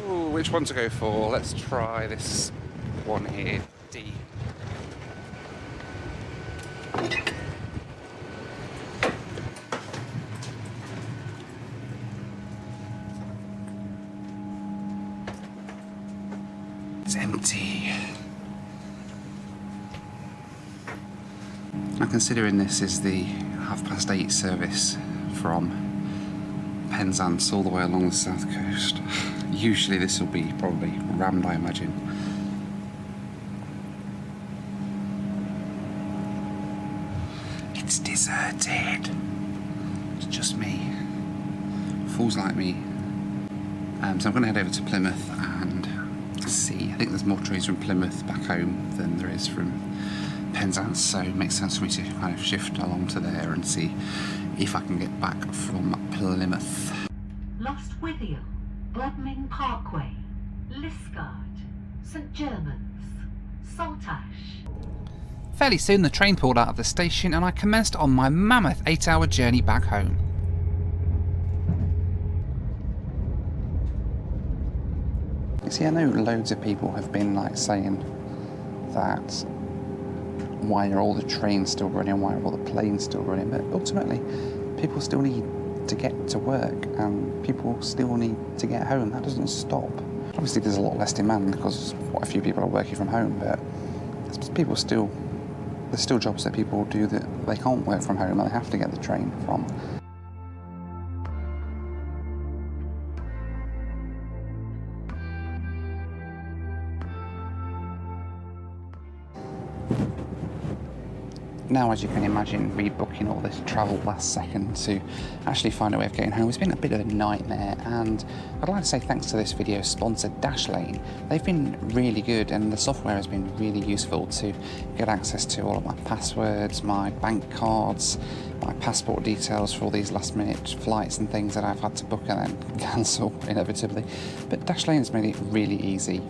Speaker 23: Ooh, which one to go for? Let's try this one here, D. It's empty. Now, considering this is the 8:30 service from Penzance all the way along the south coast, usually this will be probably rammed, I imagine. It's deserted. It's just me. Fools like me. So I'm going to head over to Plymouth and see. I think there's more trees from Plymouth back home than there is from Penzance, so it makes sense for me to kind of shift along to there and see if I can get back from Plymouth.
Speaker 1: Lost Withiel, Bodming Parkway, Liskeard, St Germans, Saltash.
Speaker 23: Fairly soon the train pulled out of the station and I commenced on my mammoth 8-hour journey back home. You see, I know loads of people have been like saying that why are all the trains still running, why are all the planes still running, but ultimately people still need to get to work and people still need to get home. That doesn't stop. Obviously there's a lot less demand because quite a few people are working from home, but there's still jobs that people do that they can't work from home and they have to get the train from. Now, as you can imagine, rebooking all this travel last second to actually find a way of getting home has been a bit of a nightmare, and I'd like to say thanks to this video's sponsor, Dashlane. They've been really good and the software has been really useful to get access to all of my passwords, my bank cards, my passport details for all these last minute flights and things that I've had to book and then cancel inevitably. But Dashlane has made it really easy.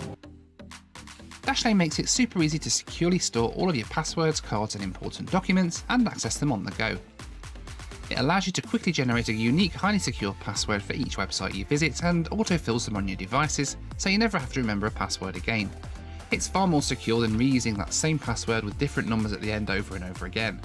Speaker 23: Dashlane makes it super easy to securely store all of your passwords, cards and important documents and access them on the go. It allows you to quickly generate a unique, highly secure password for each website you visit and autofills them on your devices, so you never have to remember a password again. It's far more secure than reusing that same password with different numbers at the end over and over again.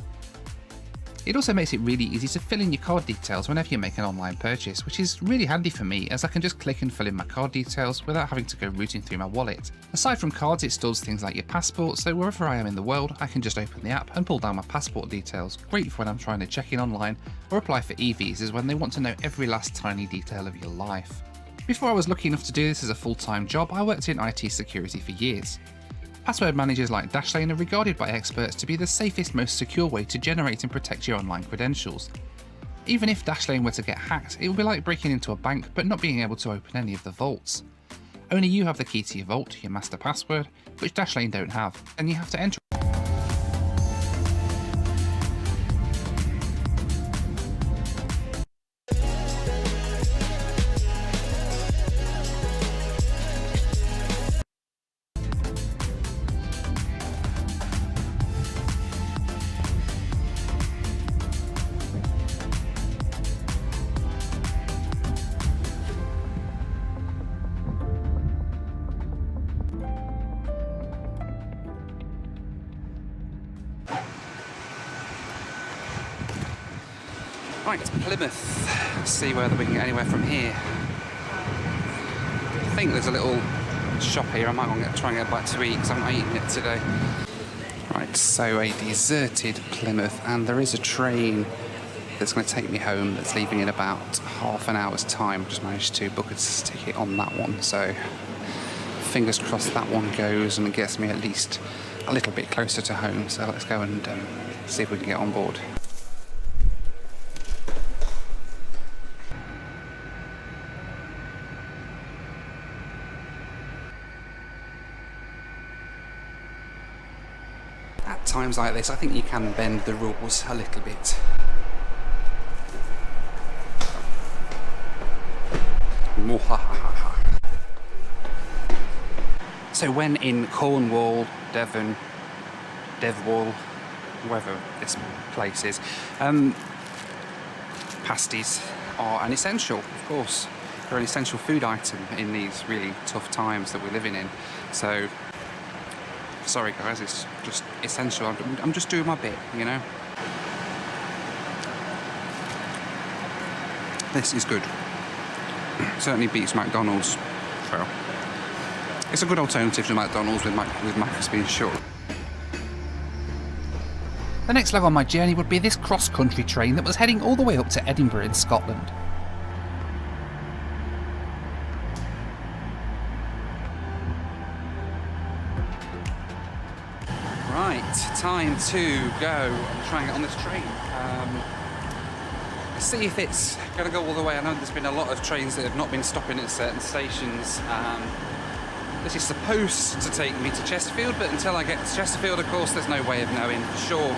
Speaker 23: It also makes it really easy to fill in your card details whenever you make an online purchase, which is really handy for me as I can just click and fill in my card details without having to go rooting through my wallet. Aside from cards, it stores things like your passport, so wherever I am in the world I can just open the app and pull down my passport details, great for when I'm trying to check in online or apply for e-visas when they want to know every last tiny detail of your life. Before I was lucky enough to do this as a full-time job, I worked in IT security for years. Password managers like Dashlane are regarded by experts to be the safest, most secure way to generate and protect your online credentials. Even if Dashlane were to get hacked, it would be like breaking into a bank but not being able to open any of the vaults. Only you have the key to your vault, your master password, which Dashlane don't have, and you have to enter. Right, Plymouth. Let's see whether we can get anywhere from here. I think there's a little shop here. I might want to try and get a bite to eat because I haven't eaten it today. Right, so a deserted Plymouth, and there is a train that's going to take me home that's leaving in about half an hour's time. I just managed to book a ticket on that one, so fingers crossed that one goes and it gets me at least a little bit closer to home. So let's go and see if we can get on board. At times like this, I think you can bend the rules a little bit. So when in Cornwall, Devon, Devwall, wherever this place is, pasties are an essential, of course. They're an essential food item in these really tough times that we're living in. So, sorry guys, it's just essential. I'm just doing my bit, you know. This is good. Certainly beats McDonald's. So, it's a good alternative to McDonald's with Macca's being short. The next leg on my journey would be this cross-country train that was heading all the way up to Edinburgh in Scotland. Right, time to go and try and get on this train. See if it's going to go all the way. I know there's been a lot of trains that have not been stopping at certain stations. This is supposed to take me to Chesterfield, but until I get to Chesterfield, of course, there's no way of knowing for sure.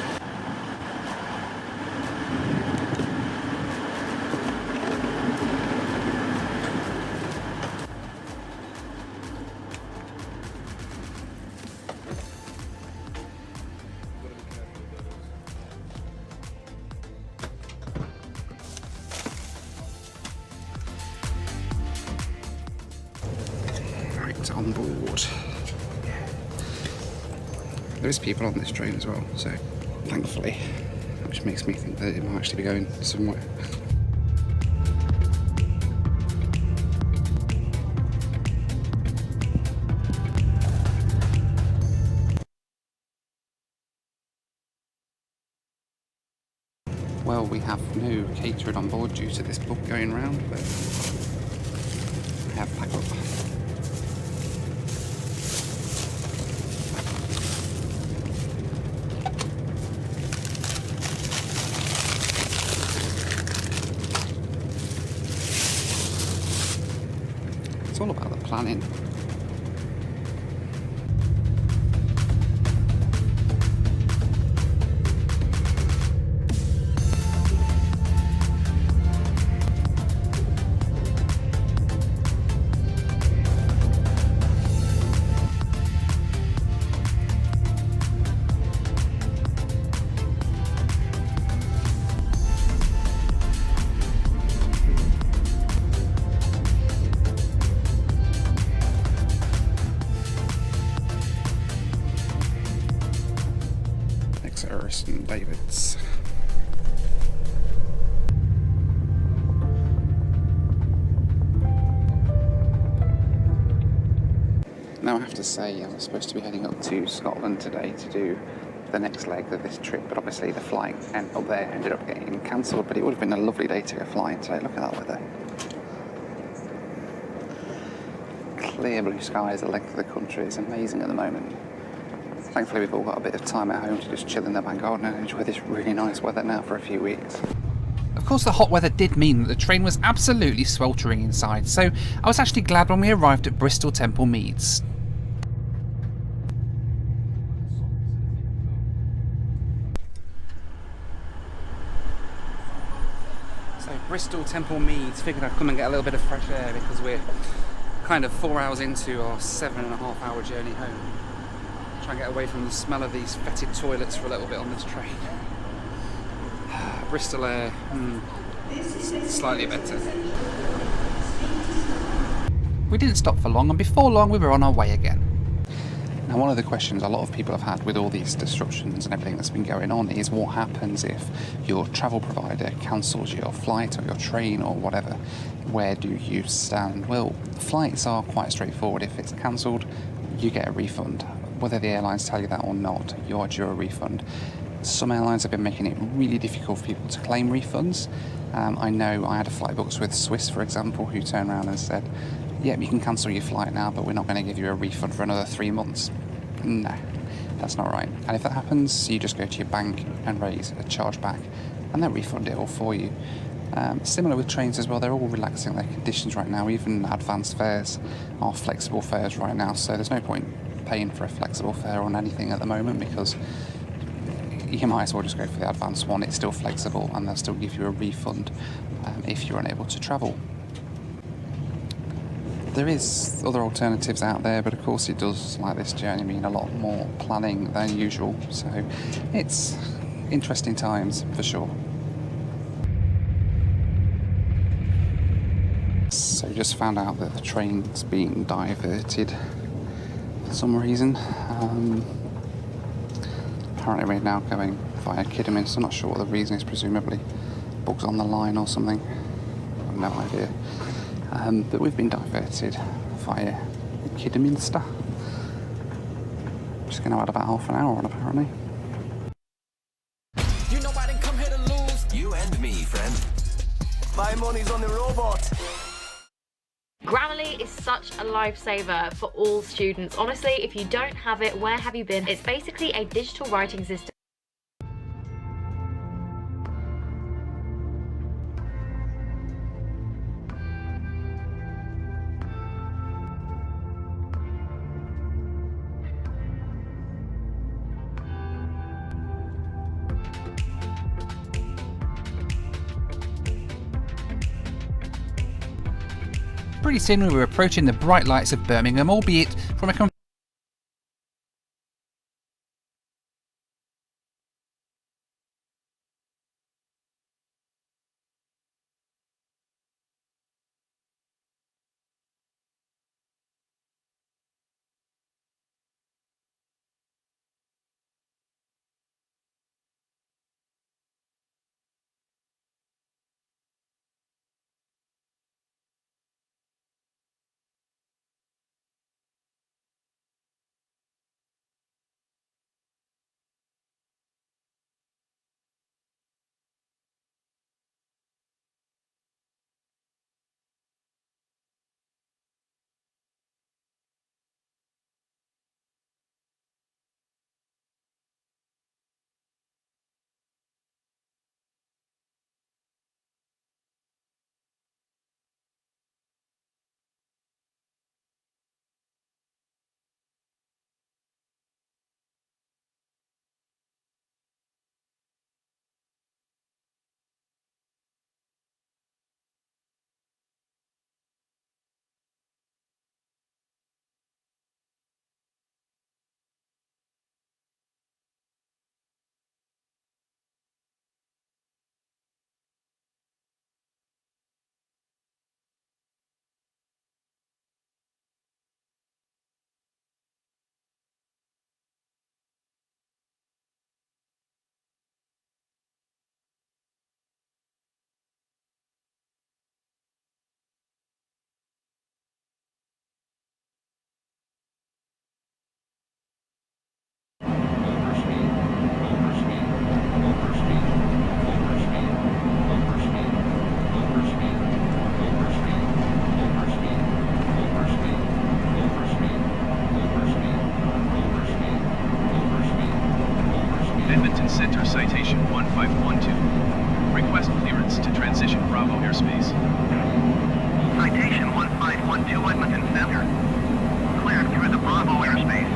Speaker 23: On board. There is people on this train as well, so thankfully, which makes me think that it might actually be going somewhere. Well, we have no catering on board due to this book going round, but I have backup. It's all about the planning. St David's. Now I have to say, I was supposed to be heading up to Scotland today to do the next leg of this trip, but obviously the flight up there ended up getting cancelled, but it would have been a lovely day to go flying today. Look at that weather. Clear blue skies the length of the country. It's amazing at the moment. Thankfully we've all got a bit of time at home to just chill in the back garden and enjoy this really nice weather now for a few weeks. Of course the hot weather did mean that the train was absolutely sweltering inside, so I was actually glad when we arrived at Bristol Temple Meads. So Bristol Temple Meads, figured I'd come and get a little bit of fresh air because we're kind of 4 hours into our 7.5 hour journey home. Try and get away from the smell of these fetid toilets for a little bit on this train. Bristol air, slightly better. We didn't stop for long, and before long we were on our way again. Now, one of the questions a lot of people have had with all these disruptions and everything that's been going on is what happens if your travel provider cancels your flight or your train or whatever? Where do you stand? Well, flights are quite straightforward. If it's cancelled, you get a refund. Whether the airlines tell you that or not, you are due a refund. Some airlines have been making it really difficult for people to claim refunds. I know I had a flight booked with Swiss, for example, who turned around and said, "Yep, you can cancel your flight now, but we're not going to give you a refund for another 3 months." No, that's not right. And if that happens, you just go to your bank and raise a chargeback, and they'll refund it all for you. Similar with trains as well, they're all relaxing their conditions right now. Even advanced fares are flexible fares right now, so there's no point paying for a flexible fare on anything at the moment because you might as well just go for the advanced one. It's still flexible and they'll still give you a refund if you're unable to travel. There is other alternatives out there, but of course it does, like this journey, mean a lot more planning than usual. So it's interesting times for sure. So just found out that the train's being diverted for some reason. Apparently we're now going via Kidderminster. I'm not sure what the reason is, presumably bugs on the line or something. I have no idea. But we've been diverted via Kidderminster. Just going to add about half an hour on, apparently.
Speaker 21: You know I didn't come here to lose. You and me, friend. My money's on the robot.
Speaker 2: Grammarly is such a lifesaver for all students. Honestly, if you don't have it, where have you been? It's basically a digital writing system.
Speaker 23: Pretty soon we were approaching the bright lights of Birmingham, albeit from a
Speaker 6: Edmonton Center Citation 1512. Request clearance to transition Bravo airspace.
Speaker 7: Citation 1512 Edmonton Center. Cleared through the Bravo airspace.